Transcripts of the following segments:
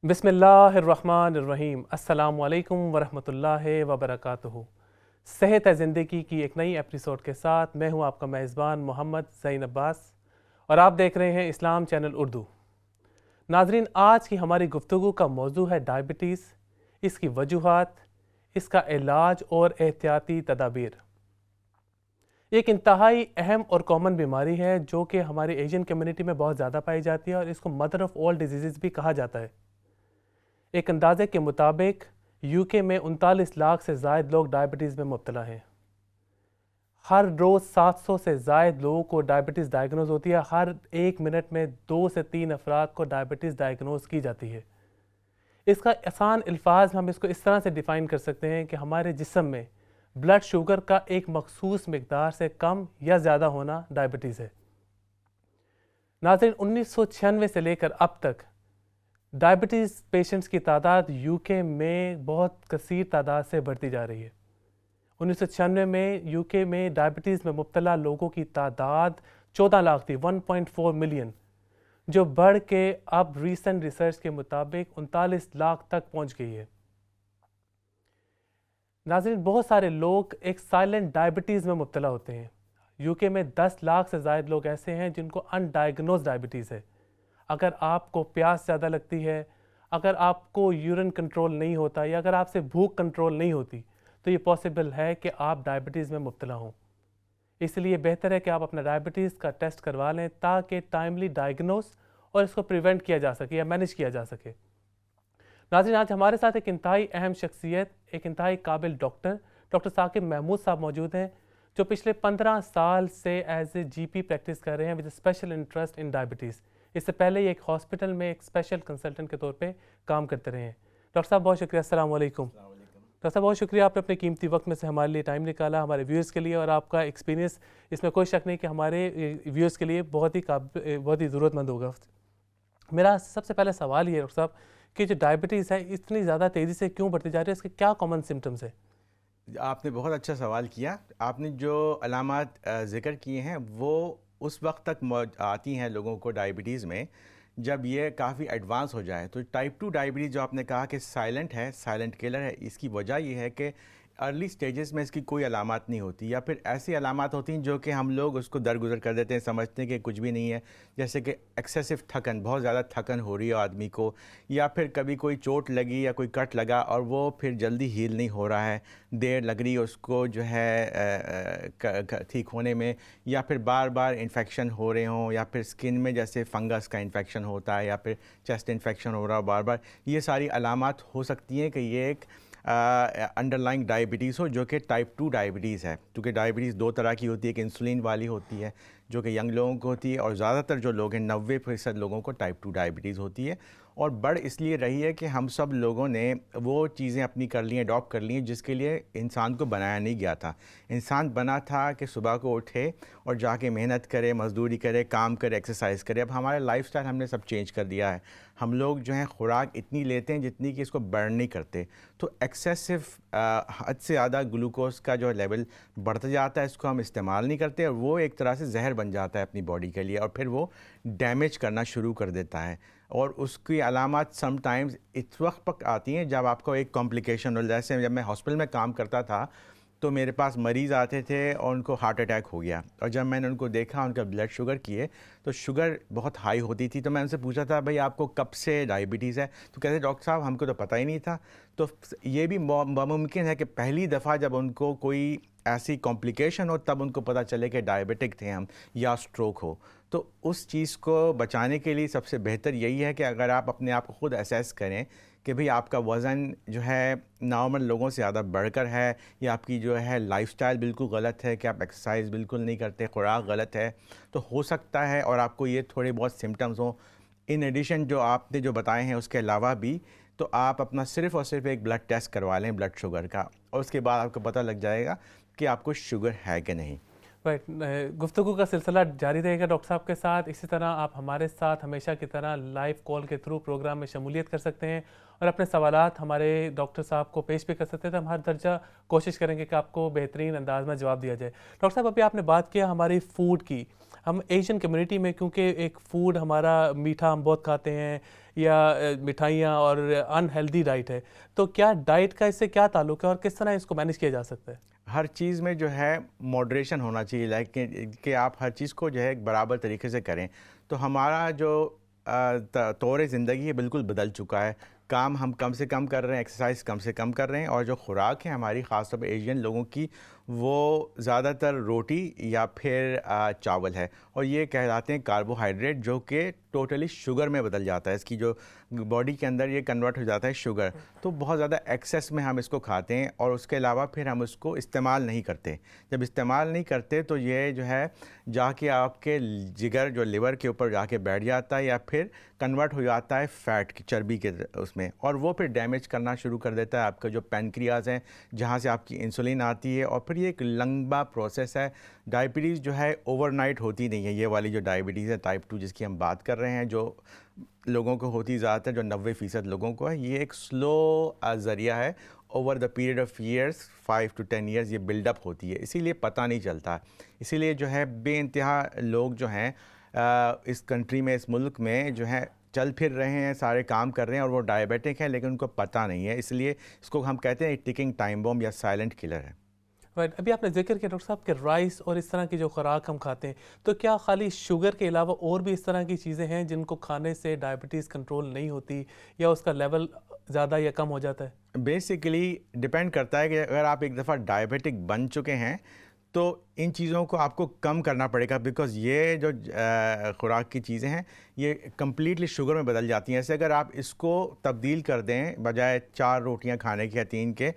बिस्मिल्लाहिर्रहमानिर्रहीम। अस्सलामुअलैकुम वरहमतुल्लाहि वबरकातुहू। सेहत है ज़िंदगी की एक नई एपिसोड के साथ मैं हूं आपका मेज़बान मोहम्मद ज़ईन अब्बास और आप देख रहे हैं इस्लाम चैनल उर्दू। नाजरीन, आज की हमारी गुफ्तगू का मौजू है डायबिटीज़, इसकी वजूहात, इसका इलाज और एहतियाती तदाबीर। एक इंतहाई अहम और कॉमन बीमारी है जो कि हमारी एशियन कम्युनिटी में बहुत ज़्यादा पाई जाती है और इसको मदर ऑफ़ ऑल डिजीज़ भी कहा जाता है। एक अंदाजे के मुताबिक यूके में 39 लाख से ज़ायद लोग डायबिटीज़ में मुब्तला हैं। हर रोज़ 700 से ज़ायद लोगों को डायबिटीज़ डायग्नोज होती है। हर एक मिनट में 2 से 3 अफराद को डायबिटीज़ डायग्नोज की जाती है। इसका आसान अल्फाज में हम इसको इस तरह से डिफ़ाइन कर सकते हैं कि हमारे जिस्म में ब्लड शुगर का एक मखसूस मकदार से कम या ज़्यादा होना डायबिटीज़ है। नाज़रीन, 1996 से लेकर अब तक डायबिटीज़ पेशेंट्स की तादाद यूके में बहुत कसीर तादाद से बढ़ती जा रही है। 1996 में यूके में डायबिटीज़ में मुब्तला लोगों की तादाद 14 लाख थी, 1.4 मिलियन, जो बढ़ के अब रीसेंट रिसर्च के मुताबिक 39 लाख तक पहुंच गई है। नाज़रीन, बहुत सारे लोग एक साइलेंट डायबिटीज़ में मुब्तला होते हैं। यूके में 10 लाख से ज़ायद लोग ऐसे हैं जिनको अनडायग्नोज डायबिटीज़ है। अगर आपको प्यास ज़्यादा लगती है, अगर आपको यूरिन कंट्रोल नहीं होता या अगर आपसे भूख कंट्रोल नहीं होती तो ये पॉसिबल है कि आप डायबिटीज़ में मुब्तला हों। इसलिए बेहतर है कि आप अपना डायबिटीज़ का टेस्ट करवा लें ताकि टाइमली डायग्नोज और इसको प्रिवेंट किया जा सके या मैनेज किया जा सके। नाज़रीन, आज हमारे साथ एक इंतहाई अहम शख्सियत, एक इंतहाई काबिल डॉक्टर साकिब महमूद साहब मौजूद हैं, जो पिछले 15 साल से एज ए GP प्रैक्टिस कर रहे हैं with special interest in diabetes. इससे पहले ये एक हॉस्पिटल में एक स्पेशल कंसल्टेंट के तौर पे काम करते रहे हैं। डॉक्टर साहब, बहुत शुक्रिया। अस्सलाम वालेकुम। डॉक्टर साहब, बहुत शुक्रिया, आपने अपने कीमती वक्त में से हमारे लिए टाइम निकाला, हमारे व्यूअर्स के लिए, और आपका एक्सपीरियंस इसमें कोई शक नहीं कि हमारे व्यूअर्स के लिए बहुत ही ज़रूरतमंद होगा। मेरा सबसे पहला सवाल ये है डॉक्टर साहब कि जो डायबिटीज़ है इतनी ज़्यादा तेज़ी से क्यों बढ़ती जा रही है, इसके क्या कॉमन सिम्टम्स है? आपने बहुत अच्छा सवाल किया। आपने जो अलामात ज़िक्र किए हैं वो उस वक्त तक आती हैं लोगों को डायबिटीज़ में जब ये काफ़ी एडवांस हो जाए। तो टाइप 2 डायबिटीज़ जो आपने कहा कि साइलेंट है, साइलेंट किलर है, इसकी वजह ये है कि अर्ली स्टेजेस में इसकी कोई अलामात नहीं होती, या फिर ऐसी अलामात होती हैं जो कि हम लोग उसको दरगुजर कर देते हैं, समझते हैं कि कुछ भी नहीं है। जैसे कि एक्सेसिव थकन, बहुत ज़्यादा थकन हो रही है आदमी को, या फिर कभी कोई चोट लगी या कोई कट लगा और वो फिर जल्दी हील नहीं हो रहा है, देर लग रही है उसको जो है ठीक होने में, या फिर बार बार इन्फेक्शन हो रहे हों, या फिर स्किन में जैसे फंगस का इन्फेक्शन होता है, या फिर चेस्ट इन्फेक्शन हो रहा हो बार बार। ये सारी अलामात हो सकती हैं कि ये एक अंडरलाइंग डायबिटीज़ हो, जो कि टाइप 2 डायबिटीज़ है। क्योंकि डायबिटीज़ दो तरह की होती है, एक इंसुलिन वाली होती है जो कि यंग लोगों को होती है, और ज़्यादातर जो लोग हैं 90% लोगों को टाइप 2 डायबिटीज़ होती है। और बढ़ इसलिए रही है कि हम सब लोगों ने वो चीज़ें अपनी कर ली हैं, अडॉप्ट कर ली हैं, जिसके लिए इंसान को बनाया नहीं गया था। इंसान बना था कि सुबह को उठे और जाके मेहनत करे, मज़दूरी करे, काम करे, एक्सरसाइज करे। अब हमारा लाइफस्टाइल हमने सब चेंज कर दिया है। हम लोग जो हैं खुराक इतनी लेते हैं जितनी कि इसको बर्न नहीं करते। तो एक्सेसिव हद से ज़्यादा ग्लूकोज का जो लेवल बढ़ता जाता है, इसको हम इस्तेमाल नहीं करते, और वो एक तरह से जहर बन जाता है अपनी बॉडी के लिए, और फिर वो डैमेज करना शुरू कर देता है। और उसकी अलामत समटाइम्स इस वक्त तक आती हैं जब आपको एक कॉम्प्लिकेशन हो। जैसे जब मैं हॉस्पिटल में काम करता था तो मेरे पास मरीज़ आते थे और उनको हार्ट अटैक हो गया, और जब मैंने उनको देखा, उनका ब्लड शुगर किए तो शुगर बहुत हाई होती थी। तो मैं उनसे पूछा था, भाई आपको कब से डायबिटीज़ है? तो कहते, डॉक्टर साहब हमको तो पता ही नहीं था। तो ये भी मुमकिन है कि पहली दफ़ा जब उनको कोई ऐसी कॉम्प्लिकेशन हो तब उनको पता चले कि डायबिटिक थे हम, या स्ट्रोक हो। तो उस चीज़ को बचाने के लिए सबसे बेहतर यही है कि अगर आप अपने आप को ख़ुद असेस करें कि भाई आपका वज़न जो है नॉर्मल लोगों से ज़्यादा बढ़कर है, या आपकी जो है लाइफस्टाइल बिल्कुल गलत है कि आप एक्सरसाइज बिल्कुल नहीं करते, खुराक गलत है, तो हो सकता है और आपको ये थोड़े बहुत सिम्टम्स हों। इन एडिशन जो आपने जो बताए हैं उसके अलावा भी, तो आप अपना सिर्फ़ और सिर्फ एक ब्लड टेस्ट करवा लें ब्लड शुगर का, और उसके बाद आपको पता लग जाएगा कि आपको शुगर है कि नहीं। राइट, गुफ्तगू का सिलसिला जारी रहेगा डॉक्टर साहब के साथ। इसी तरह आप हमारे साथ हमेशा की तरह लाइव कॉल के थ्रू प्रोग्राम में शमूलियत कर सकते हैं और अपने सवालात हमारे डॉक्टर साहब को पेश भी कर सकते हैं। तो हम हर दर्जा कोशिश करेंगे कि आपको बेहतरीन अंदाज में जवाब दिया जाए। डॉक्टर साहब, अभी आपने बात किया हमारी फ़ूड की। हम एशियन कम्युनिटी में क्योंकि एक फूड हमारा मीठा हम बहुत खाते हैं या मिठाइयाँ और अनहेल्दी डाइट है, तो क्या डाइट का इससे क्या ताल्लुक है और किस तरह इसको मैनेज किया जा सकता है? हर चीज़ में जो है मॉडरेशन होना चाहिए, लाइक कि आप हर चीज़ को जो है एक बराबर तरीके से करें। तो हमारा जो तौर ज़िंदगी है बिल्कुल बदल चुका है। काम हम कम से कम कर रहे हैं, एक्सरसाइज कम से कम कर रहे हैं, और जो खुराक है हमारी ख़ासतौर पर एशियन लोगों की, वो ज़्यादातर रोटी या फिर चावल है, और ये कहलाते हैं कार्बोहाइड्रेट, जो कि टोटली शुगर में बदल जाता है। इसकी जो बॉडी के अंदर ये कन्वर्ट हो जाता है शुगर। तो बहुत ज़्यादा एक्सेस में हम इसको खाते हैं, और उसके अलावा फिर हम उसको इस्तेमाल नहीं करते। जब इस्तेमाल नहीं करते तो ये जो है जाके आपके जिगर, जो लिवर के ऊपर जाके बैठ जाता है, या फिर कन्वर्ट हो जाता है फ़ैट की, चर्बी के उसमें, और वो फिर डैमेज करना शुरू कर देता है आपका जो पैनक्रियाज है, जहाँ से आपकी इंसुलिन आती है। और फिर ये एक लंबा प्रोसेस है। डायबिटीज़ जो है ओवरनाइट होती नहीं है। ये वाली जो डायबिटीज़ है टाइप 2 जिसकी हम बात कर रहे हैं, जो लोगों को होती ज़्यादातर, जो 90% लोगों को है, ये एक स्लो ज़रिया है। Over the period of years, 5 to 10 years ये बिल्डअप होती है, इसीलिए पता नहीं चलता। इसीलिए जो है बेइंतहा लोग जो हैं इस कंट्री में, इस मुल्क में जो है चल फिर रहे हैं, सारे काम कर रहे हैं, और वो डायबिटिक है लेकिन उनको पता नहीं है। इसलिए इसको हम कहते हैं टिकिंग टाइम बॉम्ब या साइलेंट किलर है। राइट, अभी आपने जिक्र किया डॉक्टर साहब कि राइस और इस तरह की जो खुराक हम खाते हैं, तो क्या खाली शुगर के अलावा और भी इस तरह की चीज़ें हैं जिनको खाने से डायबिटीज़ कंट्रोल नहीं होती या उसका लेवल ज़्यादा या कम हो जाता है? बेसिकली डिपेंड करता है कि अगर आप एक दफ़ा डायबिटिक बन चुके हैं तो इन चीज़ों को आपको कम करना पड़ेगा, बिकॉज़ ये जो खुराक की चीज़ें हैं ये कम्प्लीटली शुगर में बदल जाती हैं। ऐसे अगर आप इसको तब्दील कर दें, बजाय 4 रोटियां खाने की या 3 के,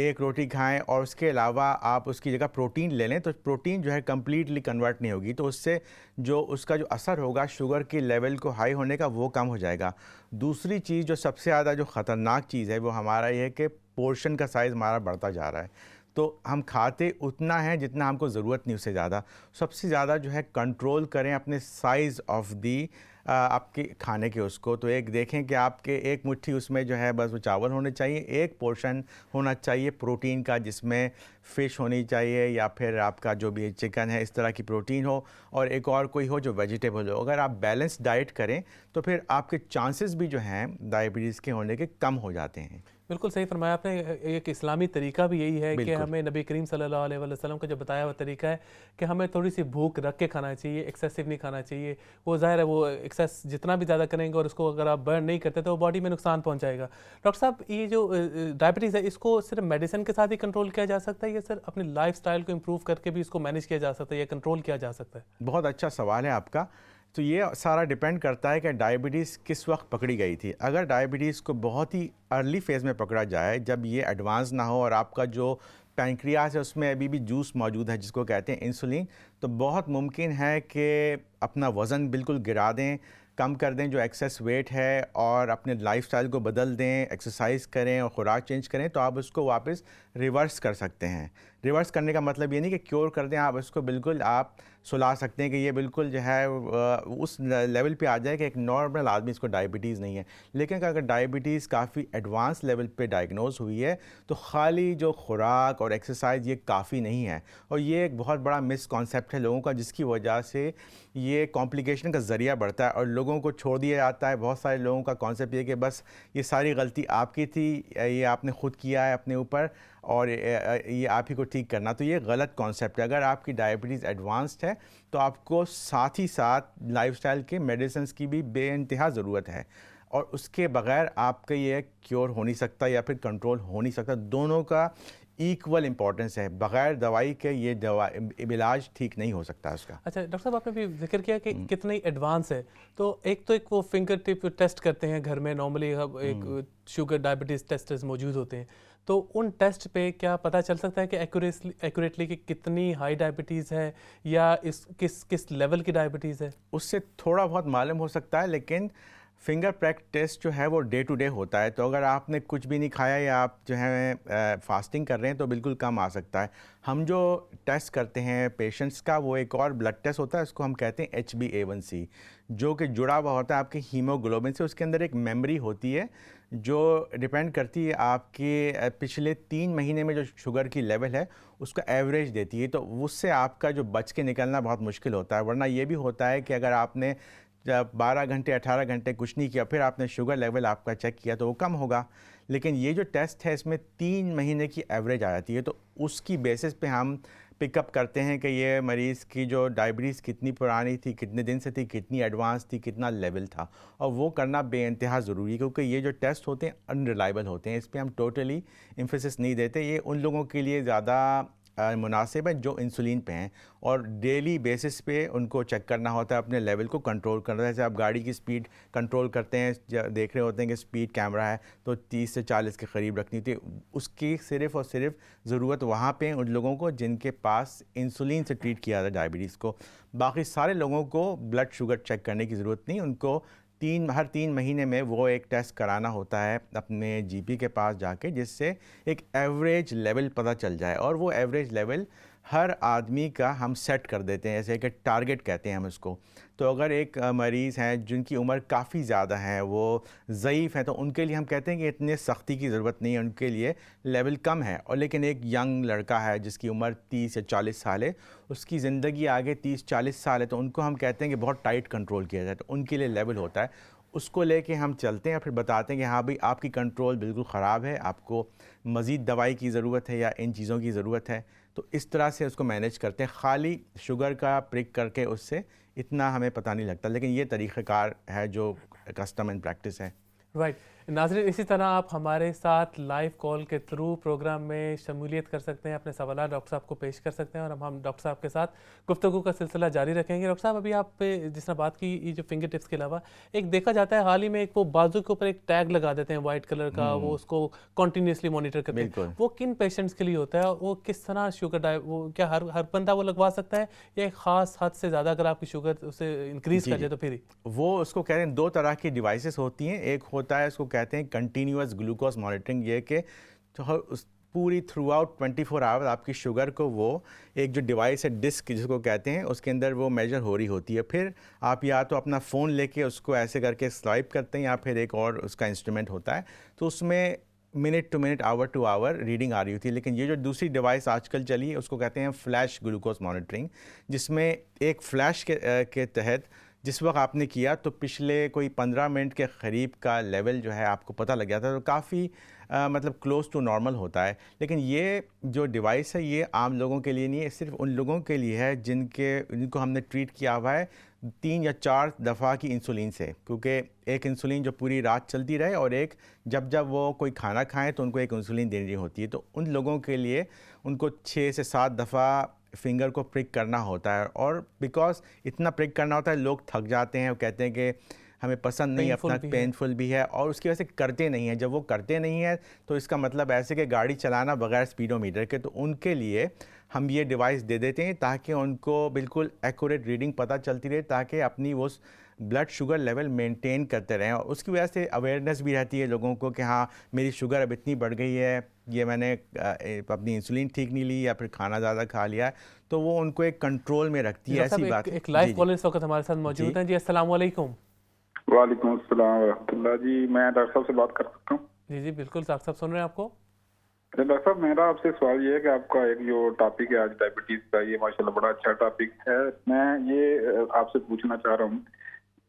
1 रोटी खाएं, और उसके अलावा आप उसकी जगह प्रोटीन ले लें, तो प्रोटीन जो है कम्प्लीटली कन्वर्ट नहीं होगी, तो उससे जो उसका जो असर होगा शुगर के लेवल को हाई होने का, वो कम हो जाएगा। दूसरी चीज़ जो सबसे ज़्यादा जो ख़तरनाक चीज़ है वो हमारा ये है कि पोर्शन का साइज़ हमारा बढ़ता जा रहा है। तो हम खाते उतना है जितना हमको ज़रूरत नहीं, उससे ज़्यादा। सबसे ज़्यादा जो है कंट्रोल करें अपने साइज़ ऑफ दी आपके खाने के उसको। तो एक देखें कि आपके एक मुट्ठी उसमें जो है बस वो चावल होने चाहिए, एक पोर्शन होना चाहिए प्रोटीन का, जिसमें फ़िश होनी चाहिए या फिर आपका जो भी चिकन है इस तरह की प्रोटीन हो, और एक और कोई हो जो वेजिटेबल हो। अगर आप बैलेंस डाइट करें तो फिर आपके चांसेस भी जो हैं डायबिटीज़ के होने के कम हो जाते हैं। बिल्कुल सही फरमाया आपने। एक इस्लामी तरीका भी यही है कि बिल्कुल। हमें नबी करीम सल्लल्लाहु अलैहि वसल्लम का जो बताया हुआ तरीका है कि हमें थोड़ी सी भूख रख के खाना चाहिए, एक्सेसिव नहीं खाना चाहिए। वो ज़ाहिर है वो एक्सेस जितना भी ज़्यादा करेंगे और उसको अगर आप बर्न नहीं करते तो वो बॉडी में नुकसान पहुंचाएगा। डॉक्टर साहब, ये जो डायबिटीज़ है इसको सिर्फ मेडिसिन के साथ ही कंट्रोल किया जा सकता है या सर अपनी लाइफस्टाइल को इम्प्रूव करके भी इसको मैनेज किया जा सकता है या कंट्रोल किया जा सकता है? बहुत अच्छा सवाल है आपका। तो ये सारा डिपेंड करता है कि डायबिटीज़ किस वक्त पकड़ी गई थी। अगर डायबिटीज़ को बहुत ही अर्ली फेज़ में पकड़ा जाए, जब ये एडवांस ना हो और आपका जो पैंक्रियास है उसमें अभी भी जूस मौजूद है जिसको कहते हैं इंसुलिन, तो बहुत मुमकिन है कि अपना वज़न बिल्कुल गिरा दें, कम कर दें जो एक्सेस वेट है, और अपने लाइफस्टाइल को बदल दें, एक्सरसाइज करें और ख़ुराक चेंज करें, तो आप उसको वापस रिवर्स कर सकते हैं। रिवर्स करने का मतलब ये नहीं कि क्योर कर दें, आप उसको बिल्कुल आप सुला सकते हैं कि ये बिल्कुल जो है उस लेवल पे आ जाए कि एक नॉर्मल आदमी इसको डायबिटीज़ नहीं है। लेकिन अगर डायबिटीज़ काफ़ी एडवांस लेवल पे डायग्नोज हुई है तो खाली जो खुराक और एक्सरसाइज ये काफ़ी नहीं है, और ये एक बहुत बड़ा मिसकॉन्सेप्ट है लोगों का, जिसकी वजह से ये कॉम्प्लिकेशन का ज़रिया बढ़ता है और लोगों को छोड़ दिया जाता है। बहुत सारे लोगों का कॉन्सेप्ट ये कि बस ये सारी गलती आपकी थी, ये आपने खुद किया है अपने ऊपर, और ये आप ही को ठीक करना। तो ये गलत कॉन्सेप्ट है। अगर आपकी डायबिटीज़ एडवांस्ड है तो आपको साथ ही साथ लाइफस्टाइल के मेडिसिन्स की भी बेइंतहा ज़रूरत है, और उसके बगैर आपका ये क्योर हो नहीं सकता या फिर कंट्रोल हो नहीं सकता। दोनों का इक्वल इम्पोर्टेंस है। बगैर दवाई के ये इलाज ठीक नहीं हो सकता उसका। अच्छा डॉक्टर साहब, आपने भी जिक्र किया कि कितनी एडवांस है, तो एक वो फिंगर टिप टेस्ट करते हैं घर में नॉर्मली, एक शुगर डायबिटीज़ टेस्टर्स मौजूद होते हैं, तो उन टेस्ट पे क्या पता चल सकता है कि एक्यूरेटली कि कितनी हाई डायबिटीज़ है या किस लेवल की डायबिटीज़ है? उससे थोड़ा बहुत मालूम हो सकता है, लेकिन फिंगर प्रिक टेस्ट जो है वो डे टू डे होता है। तो अगर आपने कुछ भी नहीं खाया या आप जो है फास्टिंग कर रहे हैं तो बिल्कुल कम आ सकता है। हम जो टेस्ट करते हैं पेशेंट्स का, वो एक और ब्लड टेस्ट होता है, उसको हम कहते हैं HbA1c, जो कि जुड़ा हुआ होता है आपके हीमोग्लोबिन से। उसके अंदर एक मेमोरी होती है जो डिपेंड करती है आपके पिछले 3 महीने में जो शुगर की लेवल है उसका एवरेज देती है। तो उससे आपका जो बच के निकलना बहुत मुश्किल होता है। वरना ये भी होता है कि अगर आपने जब 12 घंटे 18 घंटे कुछ नहीं किया, फिर आपने शुगर लेवल आपका चेक किया तो वो कम होगा। लेकिन ये जो टेस्ट है इसमें 3 महीने की एवरेज आ जाती है, तो उसकी बेसिस पे हम पिकअप करते हैं कि ये मरीज़ की जो डायबिटीज़ कितनी पुरानी थी, कितने दिन से थी, कितनी एडवांस थी, कितना लेवल था। और वो करना बेइंतहा ज़रूरी है, क्योंकि ये जो टेस्ट होते हैं अनरिलायबल होते हैं। इस पर हम टोटली एम्फेसिस नहीं देते। ये उन लोगों के लिए ज़्यादा मुनासिब है जो इंसुलिन पे हैं और डेली बेसिस पे उनको चेक करना होता है, अपने लेवल को कंट्रोल करना है। जैसे आप गाड़ी की स्पीड कंट्रोल करते हैं, देख रहे होते हैं कि स्पीड कैमरा है तो 30 से 40 के करीब रखनी थी। उसकी सिर्फ़ और सिर्फ ज़रूरत वहाँ पे उन लोगों को जिनके पास इंसुलिन से ट्रीट किया जाता है डायबिटीज़ को। बाकी सारे लोगों को ब्लड शुगर चेक करने की ज़रूरत नहीं। उनको हर 3 महीने में वो एक टेस्ट कराना होता है अपने जीपी के पास जाके, जिससे एक एवरेज लेवल पता चल जाए। और वो एवरेज लेवल हर आदमी का हम सेट कर देते हैं, जैसे कि टारगेट कहते हैं हम उसको। तो अगर एक मरीज़ हैं जिनकी उम्र काफ़ी ज़्यादा है, वो ज़ईफ़ हैं, तो उनके लिए हम कहते हैं कि इतने सख्ती की ज़रूरत नहीं है, उनके लिए लेवल कम है। और लेकिन एक यंग लड़का है जिसकी उम्र 30 या 40 साल है, उसकी ज़िंदगी आगे 30-40 साल है, तो उनको हम कहते हैं कि बहुत टाइट कंट्रोल किया जाए। तो उनके लिए लेवल होता है, उसको लेके हम चलते हैं, फिर बताते हैं कि हाँ भाई आपकी कंट्रोल बिल्कुल ख़राब है, आपको मज़ीद दवाई की ज़रूरत है या इन चीज़ों की ज़रूरत है। तो इस तरह से उसको मैनेज करते हैं। खाली शुगर का प्रिक करके उससे इतना हमें पता नहीं लगता, लेकिन ये तरीक़ाकार है जो कस्टम एंड प्रैक्टिस है। राइट नाज़रीन, इसी तरह आप हमारे साथ लाइव कॉल के थ्रू प्रोग्राम में शमूलियत कर सकते हैं, अपने सवाल डॉक्टर साहब को पेश कर सकते हैं और हम डॉक्टर साहब के साथ गुफ्तगू का सिलसिला जारी रखेंगे। डॉक्टर साहब, अभी आप जिस तरह बात की, ये जो फिंगर टिप्स के अलावा एक देखा जाता है हाल ही में, एक वो बाजू के ऊपर एक टैग लगा देते हैं वाइट कलर का, वो उसको कॉन्टीन्यूसली मॉनिटर करते हैं। वो किन पेशेंट्स के लिए होता है? वो किस तरह शुगर वो क्या हर बंदा वो लगवा सकता है या एक ख़ास हद से ज़्यादा अगर आपकी शुगर उसे इंक्रीज़ कर जाए तो फिर? वो उसको कहते हैं 2 तरह की डिवाइसेस होती हैं। एक होता है, उसको कहते हैं कंटिन्यूअस ग्लूकोज मॉनिटरिंग। ये कि पूरी थ्रू आउट 24 आवर आपकी शुगर को वो एक जो डिवाइस है, डिस्क जिसको कहते हैं, उसके अंदर वो मेजर हो रही होती है। फिर आप या तो अपना फ़ोन लेके उसको ऐसे करके स्वाइप करते हैं या फिर एक और उसका इंस्ट्रूमेंट होता है, तो उसमें minute to minute, hour to hour reading आ रही होती है। लेकिन ये जो दूसरी डिवाइस आजकल चली है उसको कहते हैं फ्लैश ग्लूकोज मॉनिटरिंग, जिसमें एक फ्लैश के तहत जिस वक्त आपने किया तो पिछले कोई 15 मिनट के करीब का लेवल जो है आपको पता लग जाता है, तो काफ़ी मतलब क्लोज टू नॉर्मल होता है। लेकिन ये जो डिवाइस है ये आम लोगों के लिए नहीं है, सिर्फ उन लोगों के लिए है जिनको हमने ट्रीट किया हुआ है 3 या 4 दफ़ा की इंसुलिन से। क्योंकि एक इंसुलिन जो पूरी रात चलती रहे और एक जब वो कोई खाना खाएं तो उनको एक इंसुलिन देनी होती है। तो उन लोगों के लिए उनको 6 से 7 दफ़ा फिंगर को प्रिक करना होता है। और बिकॉज इतना प्रिक करना होता है, लोग थक जाते हैं, वो कहते हैं कि हमें पसंद नहीं, अपना पेनफुल भी है और उसकी वजह से करते नहीं हैं। जब वो करते नहीं है तो इसका मतलब ऐसे कि गाड़ी चलाना बगैर स्पीडोमीटर के। तो उनके लिए हम ये डिवाइस दे देते हैं ताकि उनको बिल्कुल एक्यूरेट रीडिंग पता चलती रहे, ताकि अपनी वो ब्लड शुगर लेवल मेंटेन करते रहें। और उसकी वजह से अवेयरनेस भी रहती है लोगों को कि हाँ मेरी शुगर अब इतनी बढ़ गई है, ये मैंने अपनी इंसुलिन ठीक नहीं ली या फिर खाना ज़्यादा खा लिया है, तो वो उनको एक कंट्रोल में रखती है। ऐसी बात। एक लाइव कॉलर इस वक्त हमारे साथ मौजूद हैं जी। अस्सलाम वालेकुम। वालेकुम अस्सलाम रहमतुल्लाह जी, मैं डॉक्टर साहब से बात कर सकता हूँ? जी जी बिल्कुल, डॉक्टर साहब सुन रहे हैं आपको। डॉक्टर साहब, मेरा आपसे सवाल ये है कि आपका एक जो टॉपिक है आज डायबिटीज का, ये माशाल्लाह बड़ा अच्छा टॉपिक है। मैं ये आपसे पूछना चाह रहा हूँ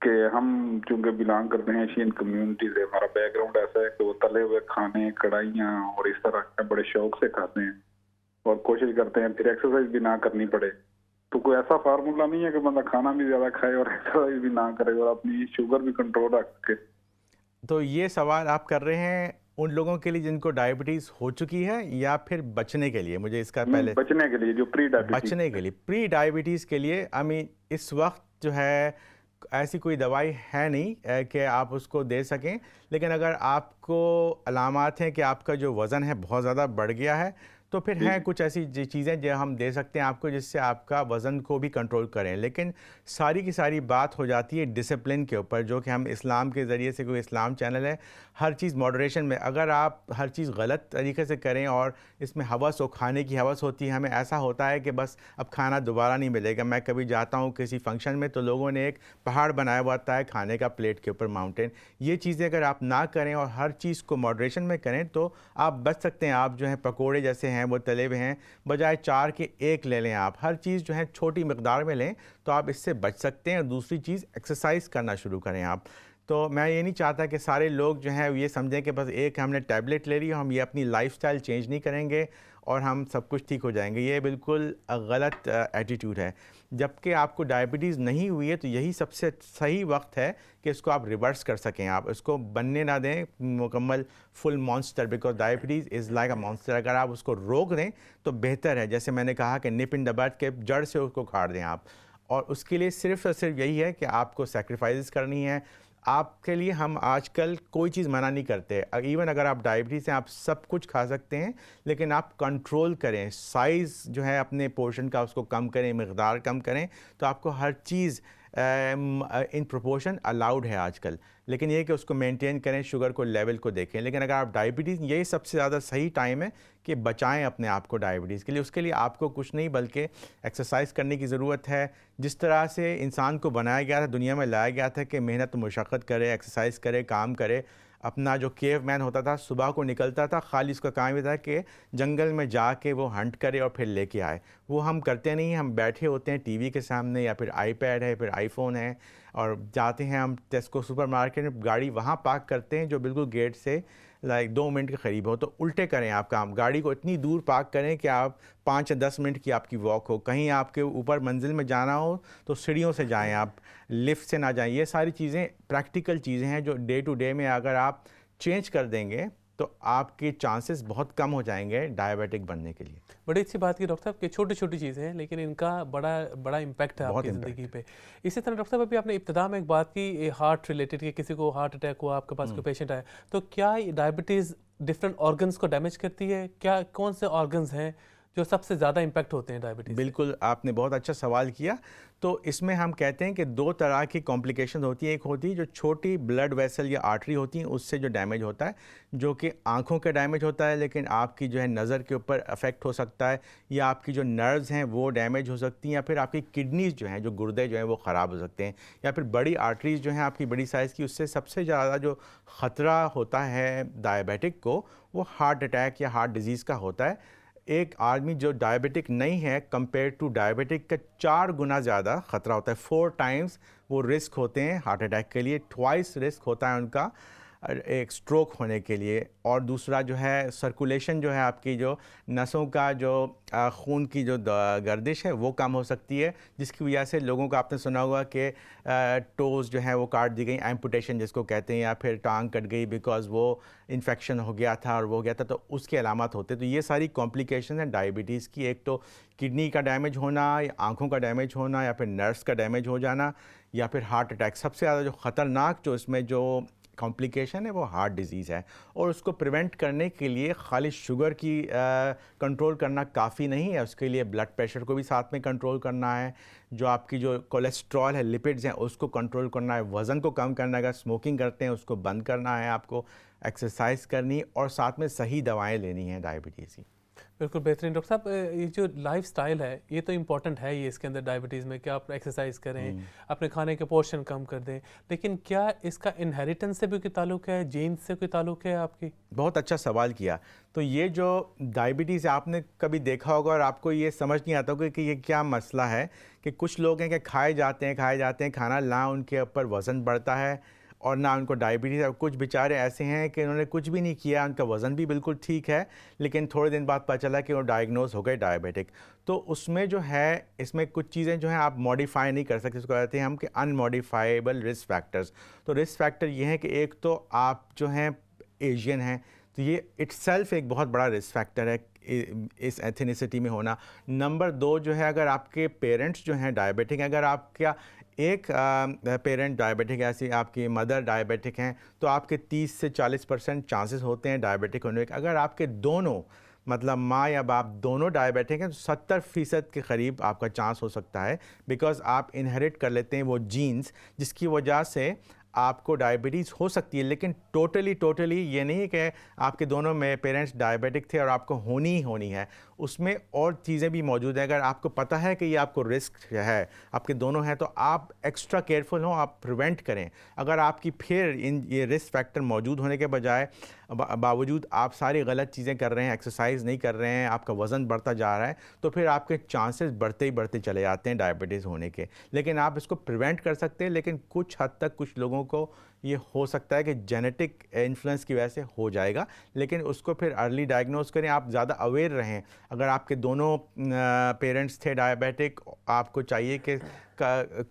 कि हम चूंकि बिलोंग करते हैं एशियन कम्युनिटी से, हमारा बैकग्राउंड ऐसा है कि वो तले हुए खाने, कढ़ाइयाँ और इस तरह का बड़े शौक से खाते हैं और कोशिश करते हैं फिर एक्सरसाइज भी ना करनी पड़े। तो कोई ऐसा फार्मूला नहीं है कि बंदा खाना भी ज्यादा खाए और एक्सरसाइज भी ना करे और अपनी शुगर भी कंट्रोल रख सके? तो ये सवाल आप कर रहे हैं उन लोगों के लिए जिनको डायबिटीज़ हो चुकी है या फिर बचने के लिए? मुझे इसका पहले बचने के लिए, जो प्री डायबिटीज, बचने के लिए, प्री डायबिटीज़ के लिए इस वक्त जो है ऐसी कोई दवाई है नहीं कि आप उसको दे सकें। लेकिन अगर आपको अलामात हैं कि आपका जो वज़न है बहुत ज़्यादा बढ़ गया है, तो फिर हैं कुछ ऐसी चीज़ें जो हम दे सकते हैं आपको जिससे आपका वज़न को भी कंट्रोल करें। लेकिन सारी की सारी बात हो जाती है डिसिप्लिन के ऊपर, जो कि हम इस्लाम के ज़रिए से, कोई इस्लाम चैनल है, हर चीज़ मॉडरेशन में। अगर आप हर चीज़ गलत तरीके से करें और इसमें हवस हो, खाने की हवस होती है, हमें ऐसा होता है कि बस अब खाना दोबारा नहीं मिलेगा। मैं कभी जाता हूँ किसी फंक्शन में तो लोगों ने एक पहाड़ बनाया हुआ होता है खाने का, प्लेट के ऊपर माउंटेन। ये चीज़ें अगर आप ना करें और हर चीज़ को मॉडरेशन में करें तो आप बच सकते हैं। आप जो है पकोड़े जैसे हैं वो तले हुए हैं, बजाय 4 के 1 ले लें आप। हर चीज़ जो है छोटी मिकदार में लें तो आप इससे बच सकते हैं। और दूसरी चीज़, एक्सरसाइज करना शुरू करें आप। तो मैं ये नहीं चाहता कि सारे लोग जो हैं ये समझें कि बस एक हमने टैबलेट ले ली, हम ये अपनी लाइफस्टाइल चेंज नहीं करेंगे और हम सब कुछ ठीक हो जाएंगे। ये बिल्कुल गलत एटीट्यूड है। जबकि आपको डायबिटीज़ नहीं हुई है तो यही सबसे सही वक्त है कि इसको आप रिवर्स कर सकें। आप इसको बनने ना दें मुकम्मल full monster, because diabetes is like a monster. अगर आप उसको रोक दें तो बेहतर है। जैसे मैंने कहा कि निप इन द बड, के जड़ से उसको उखाड़ दें आप। और उसके लिए सिर्फ और सिर्फ यही है कि आपको सेक्रीफाइस करनी है। आपके लिए हम आजकल कोई चीज़ मना नहीं करते। इवन अगर आप डायबिटीज़ हैं, आप सब कुछ खा सकते हैं, लेकिन आप कंट्रोल करें। साइज़ जो है अपने पोर्शन का उसको कम करें, मिक़दार कम करें, तो आपको हर चीज़ इन प्रोपोर्शन अलाउड है आजकल। लेकिन ये कि उसको मेंटेन करें, शुगर को लेवल को देखें। लेकिन अगर आप डायबिटीज़, यही सबसे ज़्यादा सही टाइम है कि बचाएं अपने आप को डायबिटीज़ के लिए। उसके लिए आपको कुछ नहीं बल्कि एक्सरसाइज करने की ज़रूरत है। जिस तरह से इंसान को बनाया गया था, दुनिया में लाया गया था कि मेहनत मुशक्क़त करे, एक्सरसाइज करे, काम करे। अपना जो केव मैन होता था, सुबह को निकलता था, खाली उसका काम ये था कि जंगल में जाके वो हंट करे और फिर लेके आए। वो हम करते नहीं हैं। हम बैठे होते हैं टीवी के सामने, या फिर आईपैड है, फिर आईफोन है, और जाते हैं हम टेस्को सुपरमार्केट में, गाड़ी वहाँ पार्क करते हैं जो बिल्कुल गेट से 2 मिनट के करीब हो। तो उल्टे करें आप काम, गाड़ी को इतनी दूर पार्क करें कि आप 5 या 10 मिनट की आपकी वॉक हो। कहीं आपके ऊपर मंजिल में जाना हो तो सीढ़ियों से जाएं आप, लिफ्ट से ना जाएं। ये सारी चीज़ें प्रैक्टिकल चीज़ें हैं जो डे टू डे में अगर आप चेंज कर देंगे तो आपके चांसेस बहुत कम हो जाएंगे डायबिटिक बनने के लिए। बड़ी अच्छी बात की डॉक्टर साहब कि छोटी छोटी चीज़ें हैं लेकिन इनका बड़ा बड़ा इम्पैक्ट है आपकी ज़िंदगी पे। इसी तरह डॉक्टर साहब, अभी आपने इब्तिदा में एक बात की हार्ट रिलेटेड, कि किसी को हार्ट अटैक हुआ, आपके पास कोई पेशेंट आया, तो क्या डायबिटीज़ डिफरेंट ऑर्गन्स को डैमेज करती है? क्या कौन से ऑर्गन्स हैं जो सबसे ज़्यादा इम्पैक्ट होते हैं डायबिटीज़? बिल्कुल, आपने बहुत अच्छा सवाल किया। तो इसमें हम कहते हैं कि 2 तरह की कॉम्प्लिकेशन होती है। एक होती है जो छोटी ब्लड वेसल या आर्टरी होती हैं, उससे जो डैमेज होता है, जो कि आँखों का डैमेज होता है, लेकिन आपकी जो है नज़र के ऊपर अफेक्ट हो सकता है, या आपकी जो नर्व्स हैं वो डैमेज हो सकती हैं, या फिर आपकी किडनीज़ जो हैं, जो गुर्दे जो हैं वो ख़राब हो सकते हैं, या फिर बड़ी आर्टरीज़ जो हैं आपकी बड़ी साइज़ की। उससे सबसे ज़्यादा जो ख़तरा होता है डायबिटिक को, वो हार्ट अटैक या हार्ट डिज़ीज़ का होता है। एक आदमी जो डायबिटिक नहीं है, कंपेयर टू डायबिटिक का 4 गुना ज़्यादा ख़तरा होता है। 4 टाइम्स वो रिस्क होते हैं हार्ट अटैक के लिए, ट्वाइस रिस्क होता है उनका एक स्ट्रोक होने के लिए। और दूसरा जो है सर्कुलेशन, जो है आपकी जो नसों का जो खून की जो गर्दिश है वो कम हो सकती है, जिसकी वजह से लोगों को आपने सुना होगा कि टोज़ जो है वो काट दी गई, एम्पुटेशन जिसको कहते हैं, या फिर टांग कट गई बिकॉज वो इन्फेक्शन हो गया था और वो हो गया था, तो उसके अलामत होते। तो ये सारी कॉम्प्लिकेशन है डायबिटीज़ की। एक तो किडनी का डैमेज होना, या आँखों का डैमेज होना, या फिर नर्व्स का डैमेज हो जाना, या फिर हार्ट अटैक। सबसे ज़्यादा जो ख़तरनाक जो इसमें जो कॉम्प्लिकेशन है वो हार्ट डिज़ीज़ है। और उसको प्रिवेंट करने के लिए खाली शुगर की कंट्रोल करना काफ़ी नहीं है, उसके लिए ब्लड प्रेशर को भी साथ में कंट्रोल करना है, जो आपकी जो कोलेस्ट्रॉल है, लिपिड्स हैं, उसको कंट्रोल करना है, वज़न को कम करना है, अगर स्मोकिंग करते हैं उसको बंद करना है, आपको एक्सरसाइज करनी, और साथ में सही दवाएँ लेनी हैं डायबिटीज़ की। बिल्कुल बेहतरीन। डॉक्टर साहब, ये जो लाइफस्टाइल है ये तो इम्पॉर्टेंट है ही इसके अंदर डायबिटीज़ में, कि आप एक्सरसाइज करें, अपने खाने के पोर्शन कम कर दें, लेकिन क्या इसका इनहेरिटेंस से भी कोई ताल्लुक है, जीन्स से कोई ताल्लुक है आपकी? बहुत अच्छा सवाल किया। तो ये जो डायबिटीज़ आपने कभी देखा होगा और आपको ये समझ नहीं आता होगा कि ये क्या मसला है, कि कुछ लोग हैं कि खाए जाते हैं खाना, ना उनके ऊपर वज़न बढ़ता है और ना उनको डायबिटीज़ है। कुछ बेचारे ऐसे हैं कि उन्होंने कुछ भी नहीं किया, उनका वज़न भी बिल्कुल ठीक है, लेकिन थोड़े दिन बाद पता चला कि वो डायग्नोज हो गए डायबिटिक। तो उसमें जो है, इसमें कुछ चीज़ें जो हैं आप मॉडिफाई नहीं कर सकते, उसको कहते हैं हम कि अनमॉडिफाइबल रिस्क फैक्टर्स। तो रिस्क फैक्टर ये हैं कि एक तो आप जो हैं एशियन हैं, तो ये इट्सेल्फ एक बहुत बड़ा रिस्क फैक्टर है इस एथनिसिटी में होना। नंबर 2 जो है, अगर आपके पेरेंट्स जो हैं डायबिटिक हैं, अगर आपका एक पेरेंट डायबिटिक है, ऐसी आपकी मदर डायबिटिक हैं, तो आपके 30 से 40% चांसेस होते हैं डायबिटिक होने के। अगर आपके दोनों मतलब माँ या बाप दोनों डायबिटिक हैं, तो 70% के करीब आपका चांस हो सकता है, बिकॉज आप इनहेरिट कर लेते हैं वो जीन्स, जिसकी वजह से आपको डायबिटीज़ हो सकती है। लेकिन टोटली ये नहीं है कि आपके दोनों में पेरेंट्स डायबिटिक थे और आपको होनी ही होनी है, उसमें और चीज़ें भी मौजूद हैं। अगर आपको पता है कि ये आपको रिस्क है, आपके दोनों हैं, तो आप एक्स्ट्रा केयरफुल हों, आप प्रिवेंट करें। अगर आपकी फिर इन ये रिस्क फैक्टर मौजूद होने के बजाय बावजूद आप सारी गलत चीज़ें कर रहे हैं, एक्सरसाइज नहीं कर रहे हैं, आपका वज़न बढ़ता जा रहा है, तो फिर आपके चांसेस बढ़ते ही बढ़ते चले जाते हैं डायबिटीज़ होने के। लेकिन आप इसको प्रिवेंट कर सकते हैं, लेकिन कुछ हद तक कुछ लोगों को ये हो सकता है कि जेनेटिक इन्फ्लुएंस की वजह से हो जाएगा, लेकिन उसको फिर अर्ली डायग्नोज करें। आप ज़्यादा अवेयर रहें। अगर आपके दोनों पेरेंट्स थे डायबिटिक, आपको चाहिए कि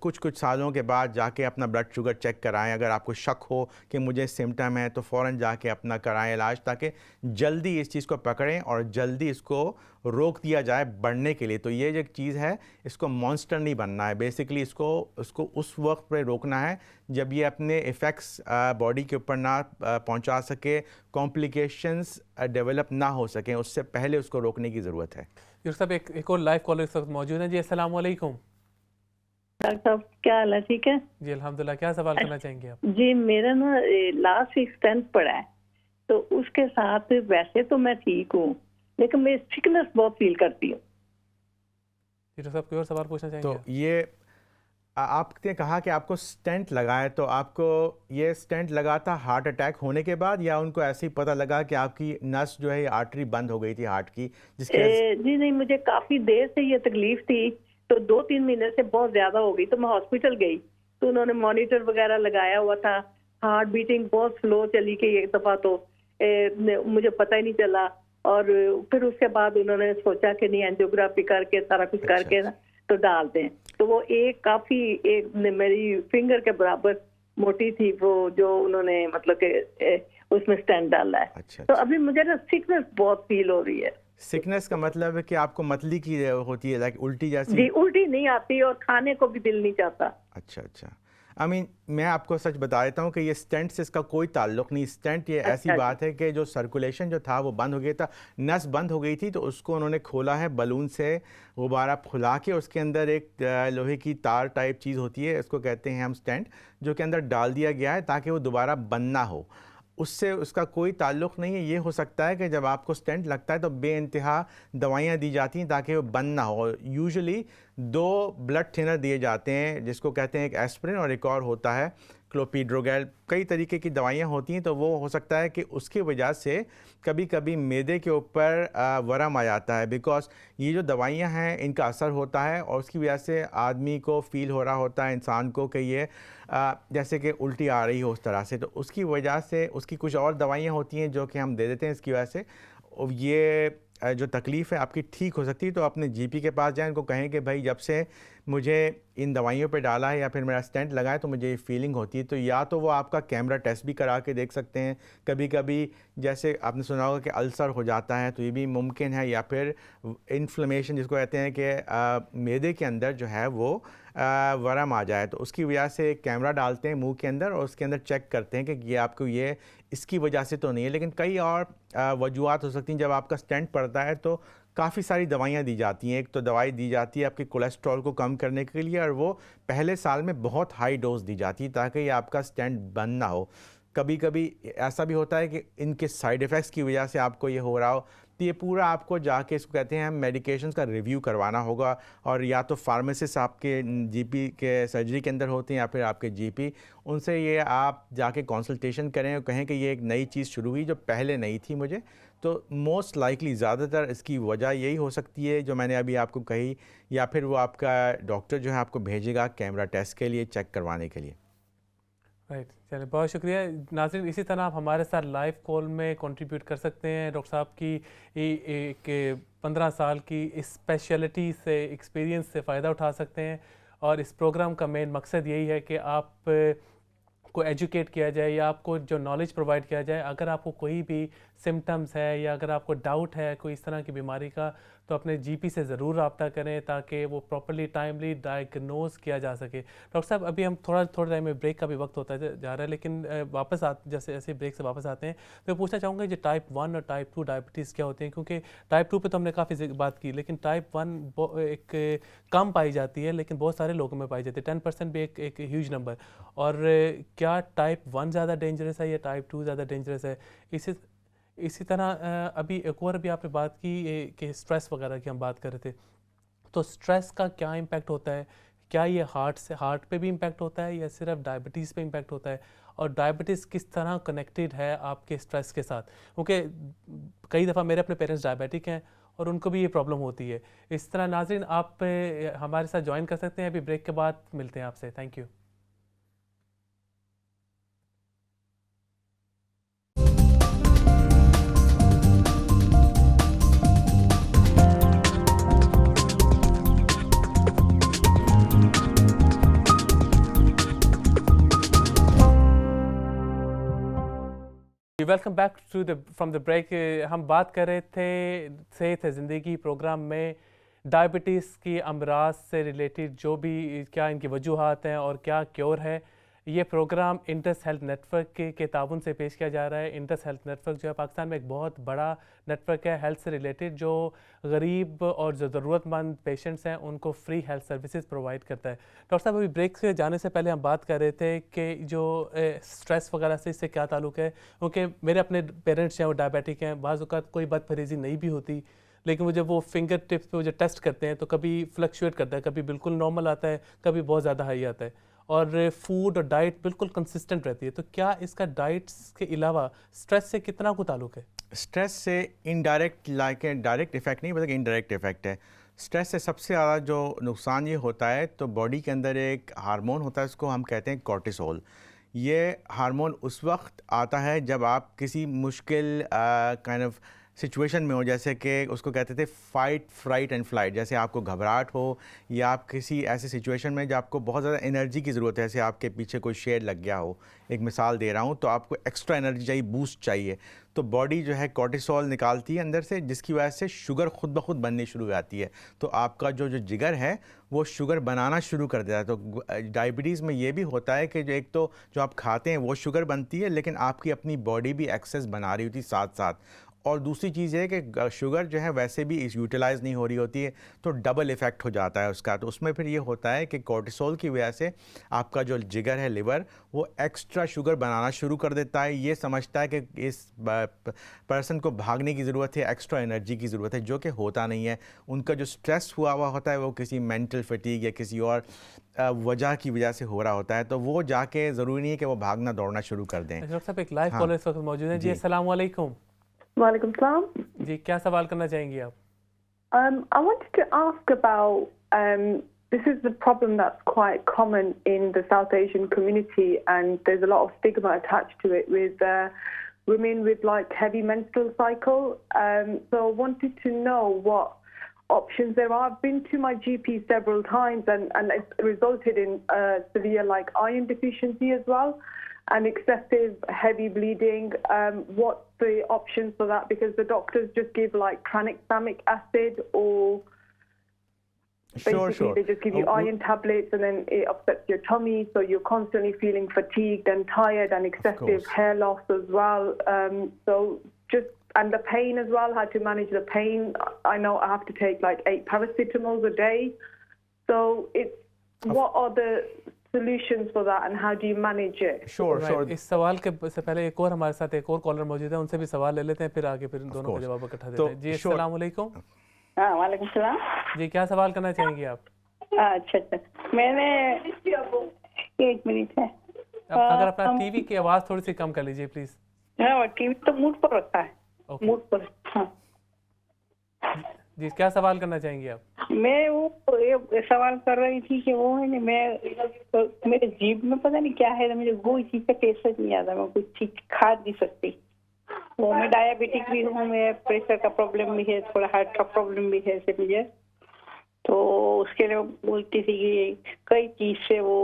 कुछ सालों के बाद जाके अपना ब्लड शुगर चेक कराएं। अगर आपको शक हो कि मुझे सिम्टम है, तो फ़ौरन जाके अपना कराएं इलाज, ताकि जल्दी इस चीज़ को पकड़ें और जल्दी इसको रोक दिया जाए बढ़ने के लिए। तो ये जो चीज़ है, इसको मॉन्स्टर नहीं बनना है। बेसिकली इसको उस वक्त पे रोकना है जब ये अपने इफ़ेक्ट्स बॉडी के ऊपर ना पहुंचा सके, कॉम्प्लिकेशंस डेवलप ना हो सकें, उससे पहले उसको रोकने की ज़रूरत है। डॉक्टर साहब एक और लाइव कॉलर इस वक्त मौजूद है जी। अस्सलाम वालेकुम। डॉक्टर साहब क्या हाल है? ठीक है जी अल्हम्दुलिल्लाह। क्या सवाल करना चाहेंगे आप? जी, मेरा ना लास्ट वीक स्टेंट पड़ा है, तो उसके साथ वैसे तो मैं ठीक हूँ, लेकिन मैं सिकनेस बहुत फील करती हूँ। डॉक्टर साहब कोई और सवाल पूछना चाहेंगे? तो ये आपने कहा कि आपको स्टेंट लगा है, तो आपको ये स्टेंट लगा था हार्ट अटैक होने के बाद, या उनको ऐसे ही पता लगा कि आपकी नस जो है आर्टरी बंद हो गई थी हार्ट की, जिसके जी नहीं, मुझे काफी देर से ये तकलीफ थी, तो 2-3 महीने से बहुत ज्यादा हो गई, तो मैं हॉस्पिटल गई, तो उन्होंने मॉनिटर वगैरह लगाया हुआ था। हार्ट बीटिंग बहुत स्लो चली गई एक दफा, तो मुझे पता ही नहीं चला। और फिर उसके बाद उन्होंने सोचा कि नहीं, एंजियोग्राफी करके सारा कुछ करके ना तो डाल दें। तो वो एक मेरी फिंगर के बराबर मोटी थी वो, जो उन्होंने मतलब कि उसमें स्टेंट डाला है। अच्छा। तो अभी मुझे ना सिकनेस बहुत फील हो रही है। सिकनेस का मतलब है कि आपको मतली की होती है, लाइक उल्टी जैसी? जी, उल्टी नहीं आती और खाने को भी दिल नहीं चाहता। अच्छा। मैं आपको सच बता देता हूँ कि ये स्टेंट से इसका कोई ताल्लुक नहीं। स्टेंट ये ऐसी अच्छा बात है कि जो सर्कुलेशन जो था वो बंद हो गया था, नस बंद हो गई थी, तो उसको उन्होंने खोला है बलून से गुब्बारा फुला के, उसके अंदर एक लोहे की तार टाइप चीज़ होती है, इसको कहते हैं हम स्टेंट, जो कि अंदर डाल दिया गया है ताकि वो दोबारा बंद ना हो। उससे उसका कोई ताल्लुक़ नहीं है। ये हो सकता है कि जब आपको स्टेंट लगता है तो बेइंतहा दवाइयाँ दी जाती हैं ताकि वो बंद ना हो। यूजुअली 2 ब्लड थिनर दिए जाते हैं, जिसको कहते हैं एक एस्पिरिन और एक और होता है क्लोपिड्रोगेल। कई तरीके की दवाइयाँ होती हैं, तो वो हो सकता है कि उसकी वजह से कभी कभी मैदे के ऊपर वरम आ जाता है, बिकॉज ये जो दवाइयाँ हैं इनका असर होता है और उसकी वजह से आदमी को फील हो रहा होता है, इंसान को, कि ये जैसे कि उल्टी आ रही हो उस तरह से। तो उसकी वजह से उसकी कुछ और दवाइयाँ होती हैं जो कि हम दे देते हैं इसकी वजह से। ये जो तकलीफ़ है आपकी ठीक हो सकती है। तो अपने जीपी के पास जाएं, उनको कहें कि भाई जब से मुझे इन दवाइयों पे डाला है या फिर मेरा स्टेंट लगा है तो मुझे ये फीलिंग होती है। तो या तो वो आपका कैमरा टेस्ट भी करा के देख सकते हैं, कभी कभी जैसे आपने सुना होगा कि अल्सर हो जाता है तो ये भी मुमकिन है, या फिर इन्फ्लेमेशन जिसको कहते हैं कि मैदे के अंदर जो है वो वरम आ जाए, तो उसकी वजह से कैमरा डालते हैं मुंह के अंदर और उसके अंदर चेक करते हैं कि ये आपको ये इसकी वजह से तो नहीं है। लेकिन कई और वजूहत हो सकती हैं। जब आपका स्टेंट पड़ता है तो काफ़ी सारी दवाइयाँ दी जाती हैं। एक तो दवाई दी जाती है आपके कोलेस्ट्रॉल को कम करने के लिए, और वो पहले साल में बहुत हाई डोज दी जाती है ताकि ये आपका स्टेंट बंद ना हो। कभी कभी ऐसा भी होता है कि इनके साइड इफ़ेक्ट्स की वजह से आपको ये हो रहा हो, तो ये पूरा आपको जाके इसको कहते हैं हम मेडिकेशंस का रिव्यू करवाना होगा। और या तो फार्मासिस्ट आपके जीपी के सर्जरी के अंदर होते हैं या फिर आपके जीपी, उनसे ये आप जाके कंसल्टेशन करें और कहें कि ये एक नई चीज़ शुरू हुई जो पहले नहीं थी मुझे। तो मोस्ट लाइकली ज़्यादातर इसकी वजह यही हो सकती है जो मैंने अभी आपको कही, या फिर वो आपका डॉक्टर जो है आपको भेजेगा कैमरा टेस्ट के लिए, चेक करवाने के लिए। राइट, चलिए बहुत शुक्रिया नाज़रीन। इसी तरह आप हमारे साथ लाइव कॉल में कंट्रीब्यूट कर सकते हैं। डॉक्टर साहब की एक 15 साल की स्पेशलिटी से, एक्सपीरियंस से फ़ायदा उठा सकते हैं। और इस प्रोग्राम का मेन मकसद यही है कि आप को एजुकेट किया जाए या आपको जो नॉलेज प्रोवाइड किया जाए। अगर आपको कोई भी सिम्टम्स है या अगर आपको डाउट है कोई इस तरह की बीमारी का, तो तो अपने जीपी से ज़रूर रब्ता करें ताकि वो प्रॉपरली टाइमली डायग्नोज किया जा सके। डॉक्टर साहब, अभी हम थोड़ा टाइम में ब्रेक का भी वक्त होता जा रहा है, लेकिन वापस जैसे ऐसे ब्रेक से वापस आते हैं तो पूछना चाहूँगा ये टाइप 1 और टाइप 2 डायबिटीज़ क्या होते हैं, क्योंकि टाइप 2 पे तो हमने काफ़ी बात की, लेकिन टाइप 1 एक कम पाई जाती है लेकिन बहुत सारे लोगों में पाई जाती है, 10% भी एक ह्यूज नंबर। और क्या टाइप 1 ज़्यादा डेंजरस है या टाइप 2 ज़्यादा डेंजरस है? इसी तरह अभी एक और भी आपने बात की कि स्ट्रेस वगैरह की हम बात कर रहे थे, तो स्ट्रेस का क्या इम्पैक्ट होता है? क्या ये हार्ट पे भी इम्पैक्ट होता है या सिर्फ डायबिटीज़ पे इम्पैक्ट होता है? और डायबिटीज़ किस तरह कनेक्टेड है आपके स्ट्रेस के साथ? क्योंकि कई दफ़ा मेरे अपने पेरेंट्स डायबिटिक हैं और उनको भी ये प्रॉब्लम होती है। इस तरह नाज़रीन आप हमारे साथ ज्वाइन कर सकते हैं। अभी ब्रेक के बाद मिलते हैं आपसे। Thank you. Welcome back to from the break. हम बात कर रहे थे सेहत है ज़िंदगी प्रोग्राम में डायबिटीज़ की अमराज से रिलेटेड जो भी क्या इनकी वजूहात हैं और क्या क्योर है। ये प्रोग्राम इंडस हेल्थ नेटवर्क के ताउन से पेश किया जा रहा है। इंडस हेल्थ नेटवर्क जो है पाकिस्तान में एक बहुत बड़ा नेटवर्क है हेल्थ से रिलेटेड, जो गरीब और जो ज़रूरतमंद पेशेंट्स हैं उनको फ्री हेल्थ सर्विसेज प्रोवाइड करता है। डॉक्टर साहब, अभी ब्रेक से जाने से पहले हम बात कर रहे थे कि जो स्ट्रेस वगैरह से इससे क्या ताल्लुक़ है, क्योंकि मेरे अपने पेरेंट्स हैं वो डायबिटिक हैं। बाज़ औक़ात कोई बदपरहेज़ी नहीं भी होती, लेकिन वो जब वो फिंगर टिप्स पे वो जो टेस्ट करते हैं तो कभी फ्लक्चुएट करता है, कभी बिल्कुल नॉर्मल आता है, कभी बहुत ज़्यादा हाई आता है, और फूड और डाइट बिल्कुल कंसिस्टेंट रहती है। तो क्या इसका डाइट्स के अलावा स्ट्रेस से कितना को ताल्लुक़ है? स्ट्रेस से इनडायरेक्ट डायरेक्ट इफेक्ट नहीं बल्कि इनडायरेक्ट इफेक्ट है। स्ट्रेस से सबसे ज़्यादा जो नुकसान ये होता है, तो बॉडी के अंदर एक हार्मोन होता है, उसको हम कहते हैं कॉर्टिसोल। ये हार्मोन उस वक्त आता है जब आप किसी मुश्किल काइंड ऑफ सिचुएशन में हो, जैसे कि उसको कहते थे फाइट फ्राइट एंड फ्लाइट। जैसे आपको घबराहट हो या आप किसी ऐसे सिचुएशन में जब आपको बहुत ज़्यादा एनर्जी की ज़रूरत है, जैसे आपके पीछे कोई शेर लग गया हो, एक मिसाल दे रहा हूँ, तो आपको एक्स्ट्रा एनर्जी चाहिए, बूस्ट चाहिए, तो बॉडी जो है कॉर्टिसोल निकालती है अंदर से, जिसकी वजह से शुगर खुद ब खुद बननी शुरू हो जाती है। तो आपका जो जिगर है वो शुगर बनाना शुरू कर देता है। तो डायबिटीज़ में ये भी होता है कि जो एक तो जो आप खाते हैं वो शुगर बनती है, लेकिन आपकी अपनी बॉडी भी एक्सेस बना रही होती है साथ साथ। और दूसरी चीज़ है कि शुगर जो है वैसे भी यूटिलाइज़ नहीं हो रही होती है, तो डबल इफ़ेक्ट हो जाता है उसका। तो उसमें फिर ये होता है कि कॉर्टिसोल की वजह से आपका जो जिगर है, लिवर, वो एक्स्ट्रा शुगर बनाना शुरू कर देता है। ये समझता है कि इस पर्सन को भागने की ज़रूरत है, एक्स्ट्रा एनर्जी की ज़रूरत है, जो कि होता नहीं है। उनका जो स्ट्रेस हुआ होता है वो किसी मेंटल फटीग या किसी और वजह की वजह से हो रहा होता है, तो वो जाके ज़रूरी नहीं है कि वो भागना दौड़ना शुरू कर दें। डॉक्टर साहब, एक लाइव कॉलर इस वक्त मौजूद है जी। अस्सलाम वालेकुम। वालेकुम सलाम जी, क्या सवाल करना चाहेंगी आप? I wanted to ask about this is the problem that's quite common in the South Asian community, and there's a lot of stigma attached to it with women with like heavy menstrual cycle. So I wanted to know what options there are. I've been to my GP several times, and it's resulted in severe like iron deficiency as well, and excessive heavy bleeding. What's the options for that? Because the doctors just give like tranexamic acid, or basically they just give you iron tablets, and then it upsets your tummy, so you're constantly feeling fatigued and tired, and excessive hair loss as well. So just, and the pain as well, how to manage the pain. I know I have to take like 8 paracetamols a day. So it's what are the solutions for that, and how do you manage it? Sure. इस सवाल के से पहले एक और हमारे साथ एक और कॉलर मौजूद है, उनसे भी सवाल ले लेते हैं, फिर आगे फिर दोनों का जवाब इकट्ठा देते हैं। जी, अस्सलाम वालेकुम। हाँ, वालेकुम सलाम जी, क्या सवाल करना चाहेंगी आप? अच्छा, मैंने एक मिनट है। अगर अपना टीवी की आवाज़ थोड़ी सी कम कर लीजिए प्लीज़। हाँ, टीवी तो मूड पर रखा है। मूड पर। हाँ जी, क्या सवाल करना चाहेंगी आप? मैं वो ये सवाल कर रही थी कि वो है ना, मैं मेरे जीभ में पता नहीं क्या है, तो मुझे कोई चीज़ का टेस्ट नहीं आता, मैं कुछ चीज़ खा नहीं सकती। वो मैं डायबिटिक भी हूँ, मैं प्रेशर का प्रॉब्लम भी है, थोड़ा हार्ट का प्रॉब्लम भी है से मुझे। तो उसके लिए बोलती थी कि कई चीज़ से वो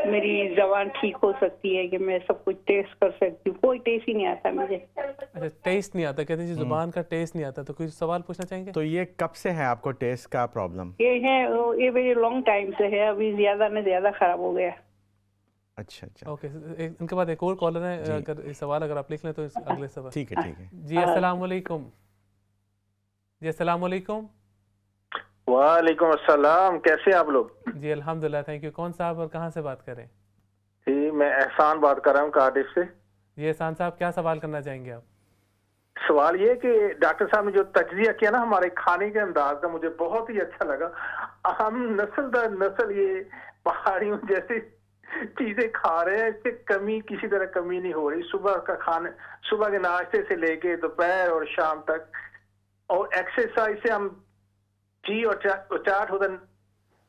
मेरी जबान ठीक हो सकती है कि मैं सब कुछ टेस्ट कर सकती हूँ। कोई टेस्ट ही नहीं आता मुझे। अच्छा, टेस्ट नहीं आता, कहते हैं जी जुबान का टेस्ट नहीं आता, तो कोई सवाल पूछना चाहेंगे? तो ये कब से है आपको टेस्ट का प्रॉब्लम? ये मेरे लॉन्ग टाइम से है, अभी ज्यादा न ज्यादा खराब हो गया। अच्छा अच्छा, ओके, इनके बाद एक और कॉलर है, अगर इस सवाल अगर आप लिख लें तो अगले सवाल। ठीक है ठीक है। जी अस्सलाम वालेकुम। जी अस्सलाम वालेकुम। वालेकुम अस्सलाम, कैसे हैं आप लोग? जी अल्हम्दुलिल्लाह, थैंक यू। कौन साहब और कहाँ से बात करें? जी मैं एहसान बात कर रहा हूँ कार्डिफ से। जी एहसान साहब, क्या सवाल करना चाहेंगे आप? सवाल ये कि डॉक्टर साहब ने जो तज्जिया किया ना हमारे खाने के अंदाज का, मुझे बहुत ही अच्छा लगा। हम नस्ल दर नस्ल ये पहाड़ियों जैसी चीजें खा रहे हैं, इससे कमी किसी तरह कमी नहीं हो रही। सुबह का खाने, सुबह के नाश्ते से लेके दोपहर और शाम तक, और एक्सरसाइज से हम जी और चाट होता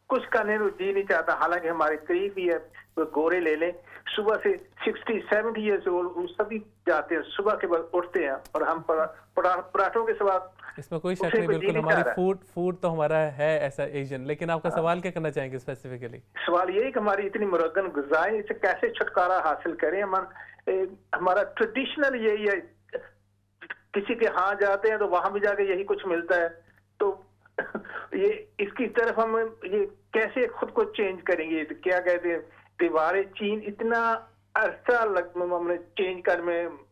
कुछ करने को जी नहीं चाहता। हालांकि हमारे करीब भी है, तो गोरे ले लें, सुबह से 60-70 ईयर्स ओल्ड सभी जाते हैं, सुबह के बाद उठते हैं, और हम पराठों के सिवा इसमें कोई शक नहीं, बिल्कुल हमारी फूड तो हमारा है ऐसा एशियन। लेकिन आपका सवाल क्या करना चाहेंगे स्पेसिफिकली? सवाल ये है कि हमारी इतनी मुरगन गुज़ाएं, इसे कैसे छुटकारा हासिल करें? हमारा ट्रेडिशनल यही है, किसी के यहाँ जाते हैं तो वहां भी जाके यही कुछ मिलता है, तो ये इसकी तरफ हम ये कैसे खुद को चेंज करेंगे? तो क्या कहते हैं, दीवारें चीन इतना अरसा हमने चेंज कर में।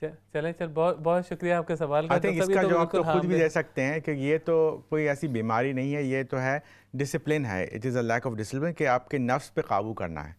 चलें, बहुत बहुत शुक्रिया आपके सवाल का। आई थिंक इसका जवाब तो खुद भी दे सकते हैं कि ये तो कोई ऐसी बीमारी नहीं है, ये तो है डिसिप्लिन है। It is a lack of discipline, कि आपके नफ्स पे काबू करना है।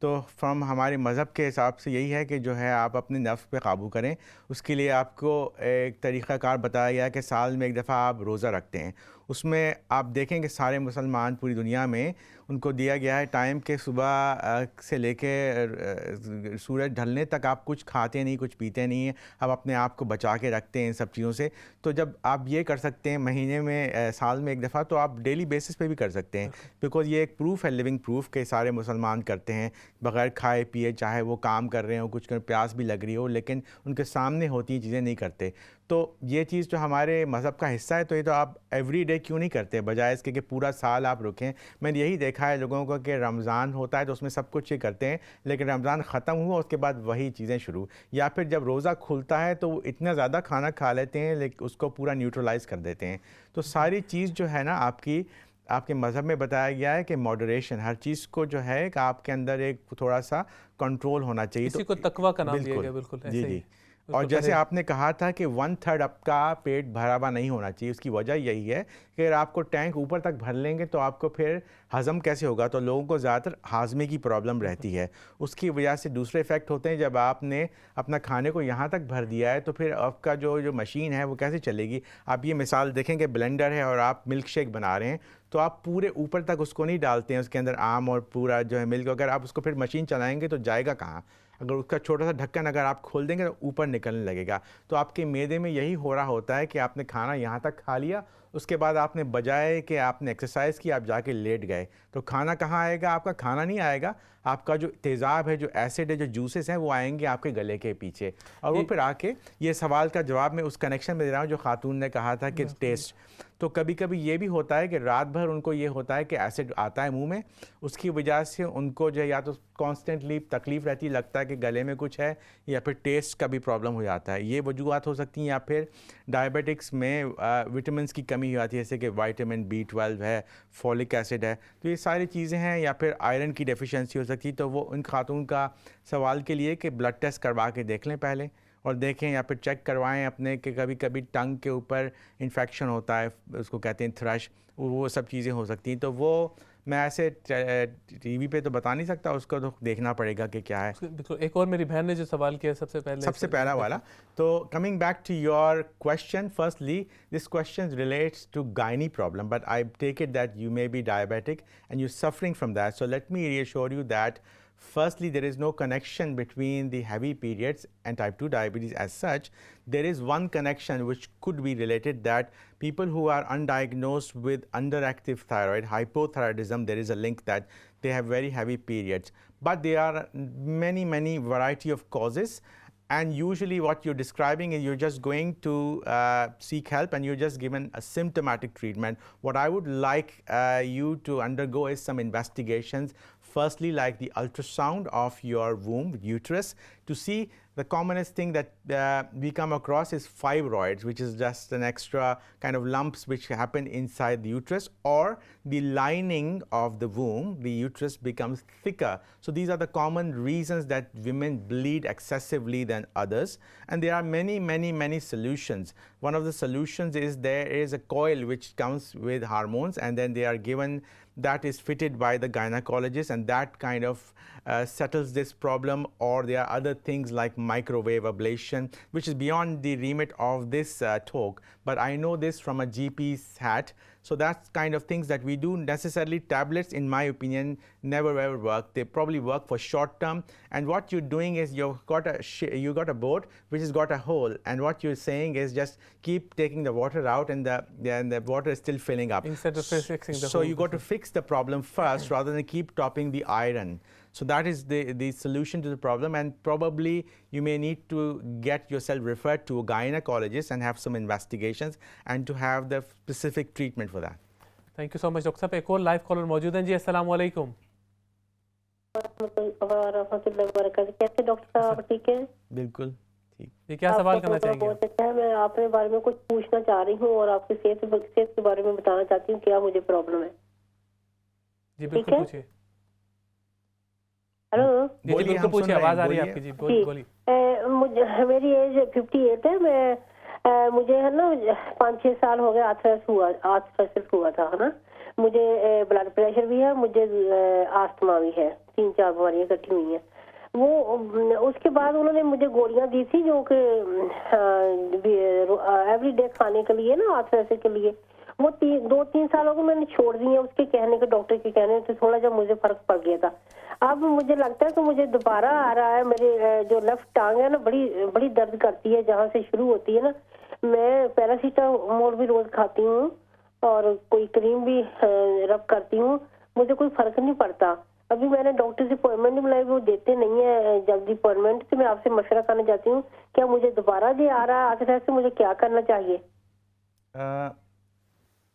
तो फ्रॉम हमारे मज़हब के हिसाब से यही है कि जो है आप अपने नफ्स पे काबू करें। उसके लिए आपको एक तरीक़ाकार बताया गया है कि साल में एक दफ़ा आप रोज़ा रखते हैं। उसमें आप देखेंगे सारे मुसलमान पूरी दुनिया में उनको दिया गया है टाइम के सुबह से लेके सूरज ढलने तक आप कुछ खाते नहीं, कुछ पीते नहीं हैं, आप अपने आप को बचा के रखते हैं इन सब चीज़ों से। तो जब आप ये कर सकते हैं महीने में साल में एक दफ़ा, तो आप डेली बेसिस पे भी कर सकते हैं, बिकॉज़ ये एक प्रूफ है, लिविंग प्रूफ, के सारे मुसलमान करते हैं बग़ैर खाए पिए, चाहे वो काम कर रहे हो, कुछ प्यास भी लग रही हो, लेकिन उनके सामने होती चीज़ें नहीं करते। तो ये चीज़ जो हमारे मज़हब का हिस्सा है, तो ये तो आप एवरी डे क्यों नहीं करते, बजाय इसके कि पूरा साल आप रुकें। मैंने यही देखा है लोगों को कि रमज़ान होता है तो उसमें सब कुछ ये करते हैं, लेकिन रमज़ान ख़त्म हुआ उसके बाद वही चीज़ें शुरू, या फिर जब रोज़ा खुलता है तो वो इतना ज़्यादा खाना खा लेते हैं लेकिन उसको पूरा न्यूट्रलाइज़ कर देते हैं। तो सारी चीज़ जो है ना आपके मज़हब में बताया गया है कि मॉडरेशन, हर चीज़ को जो है कि आपके अंदर एक थोड़ा सा कंट्रोल होना चाहिए। इसी तो को तकवा का नाम दिया गया, बिल्कुल ऐसे जी ही। जी। और जैसे आपने कहा था कि 1/3 आपका पेट भरा हुआ नहीं होना चाहिए, उसकी वजह यही है कि अगर आपको टैंक ऊपर तक भर लेंगे तो आपको फिर हज़म कैसे होगा? तो लोगों को ज़्यादातर हाजमे की प्रॉब्लम रहती है, उसकी वजह से दूसरे इफ़ेक्ट होते हैं। जब आपने अपना खाने को यहाँ तक भर दिया है तो फिर आपका जो मशीन है वो कैसे चलेगी? आप ये मिसाल देखें कि ब्लेंडर है और आप मिल्क शेक बना रहे हैं, तो आप पूरे ऊपर तक उसको नहीं डालते हैं, उसके अंदर आम और पूरा जो है मिल्क, अगर आप उसको फिर मशीन चलाएँगे तो जाएगा कहाँ? अगर उसका छोटा सा ढक्कन अगर आप खोल देंगे तो ऊपर निकलने लगेगा। तो आपके मैदे में यही हो रहा होता है कि आपने खाना यहाँ तक खा लिया, उसके बाद आपने बजाय कि आपने एक्सरसाइज की आप जाके लेट गए, तो खाना कहाँ आएगा? आपका खाना नहीं आएगा, आपका जो तेज़ाब है, जो एसिड है, जो जूसेस हैं, वो आएंगे आपके गले के पीछे, और वो फिर आके ये सवाल का जवाब मैं उस कनेक्शन में दे रहा हूँ जो खातून ने कहा था कि टेस्ट। तो कभी कभी ये भी होता है कि रात भर उनको ये होता है कि एसिड आता है मुंह में, उसकी वजह से उनको जो है या तो कॉन्स्टेंटली तकलीफ़ रहती, लगता है कि गले में कुछ है, या फिर टेस्ट का भी प्रॉब्लम हो जाता है। ये वजूहत हो सकती हैं, या फिर डायबिटिक्स में विटामिन की कमी हो जाती है, जैसे कि विटामिन B12 है, फॉलिक एसिड है, तो ये सारी चीज़ें हैं, या फिर आयरन की डेफिशिएंसी हो सकती है। तो वो उन खातून का सवाल के लिए कि ब्लड टेस्ट करवा के देख लें पहले, और देखें, या फिर चेक करवाएं अपने कि कभी कभी टंग के ऊपर इन्फेक्शन होता है, उसको कहते हैं थ्रश, वो सब चीज़ें हो सकती हैं। तो वो मैं ऐसे टीवी पे तो बता नहीं सकता, उसको तो देखना पड़ेगा कि क्या है। बिल्कुल। एक और मेरी बहन ने जो सवाल किया सबसे पहला वाला, तो coming back to your question, firstly this question relates to gynae problem, but I take it that you may be diabetic and you suffering from that, so let me reassure you that firstly, there is no connection between the heavy periods and type 2 diabetes as such. There is one connection which could be related, that people who are undiagnosed with underactive thyroid, hypothyroidism, there is a link that they have very heavy periods. But there are many variety of causes. And usually what you're describing is you're just going to seek help and you're just given a symptomatic treatment. What I would like you to undergo is some investigations firstly like the ultrasound of your womb, uterus, to see the commonest thing that we come across is fibroids, which is just an extra kind of lumps which happen inside the uterus, or the lining of the womb, the uterus becomes thicker. So these are the common reasons that women bleed excessively than others. And there are many solutions. One of the solutions is there is a coil which comes with hormones, and then they are given, that is fitted by the gynecologist, and that kind of settles this problem. Or there are other things like microwave ablation, which is beyond the remit of this talk, but I know this from a GP's hat. So that's kind of things that we do. Necessarily tablets, in my opinion, never ever work. They probably work for short term, and what you're doing is you got a boat which has got a hole, and what you're saying is just keep taking the water out, and the water is still filling up. Instead of fixing the So hole. you got to fix the problem first rather than keep topping the iron. So that is the solution to the problem, and probably you may need to get yourself referred to a gynecologist and have some investigations and to have the specific treatment for that. Thank you so much doctor साहब। एक और live collar मौजूद हैं जी। अस्सलाम वालेकुम। कैसे doctor साहब, ठीक है? बिल्कुल ठीक। ये क्या सवाल करना चाहेंगे? बहुत अच्छा है। मैं आपके बारे में कुछ पूछना चाह रही हूँ और आपकी सेहत के बारे में बताना चाहती हूँ, क्या मुझे प्रॉब्लम है। जी बिल्कुल पूछिए। हेलो जी बिल्कुल पूछिए, आवाज आ रही है आपकी। जी बोलिए। मुझे मेरी एज 58 है। मैं मुझे है ना 5-6 साल हो गए आर्थराइटिस हुआ था, है ना। मुझे ब्लड प्रेशर भी है, मुझे आस्थमा भी है, 3-4 बीमारियां इकट्ठी हुई हैं। वो उसके बाद उन्होंने मुझे गोलियां दी थी जो कि एवरीडे खाने के लिए ना, आर्थराइटिस के लिए। वो 2-3 सालों को मैंने छोड़ दी है, उसके कहने के, डॉक्टर के कहने से थोड़ा जब मुझे फर्क पड़ गया था। अब मुझे लगता है कि मुझे दोबारा आ रहा है। मेरे जो लेफ्ट टांग है ना, बड़ी दर्द करती है, जहाँ से शुरू होती है ना। मैं पैरासीटामोल भी रोज खाती हूँ और कोई क्रीम भी रब करती हूँ, मुझे कोई फर्क नहीं पड़ता। अभी मैंने डॉक्टर से अपॉइंटमेंट नहीं बुलाई, वो देते नहीं है जल्दी अपॉइंटमेंट। तो मैं आपसे मशवरा करना चाहती हूँ, क्या मुझे दोबारा ये आ रहा है आर्थराइटिस से, मुझे क्या करना चाहिए?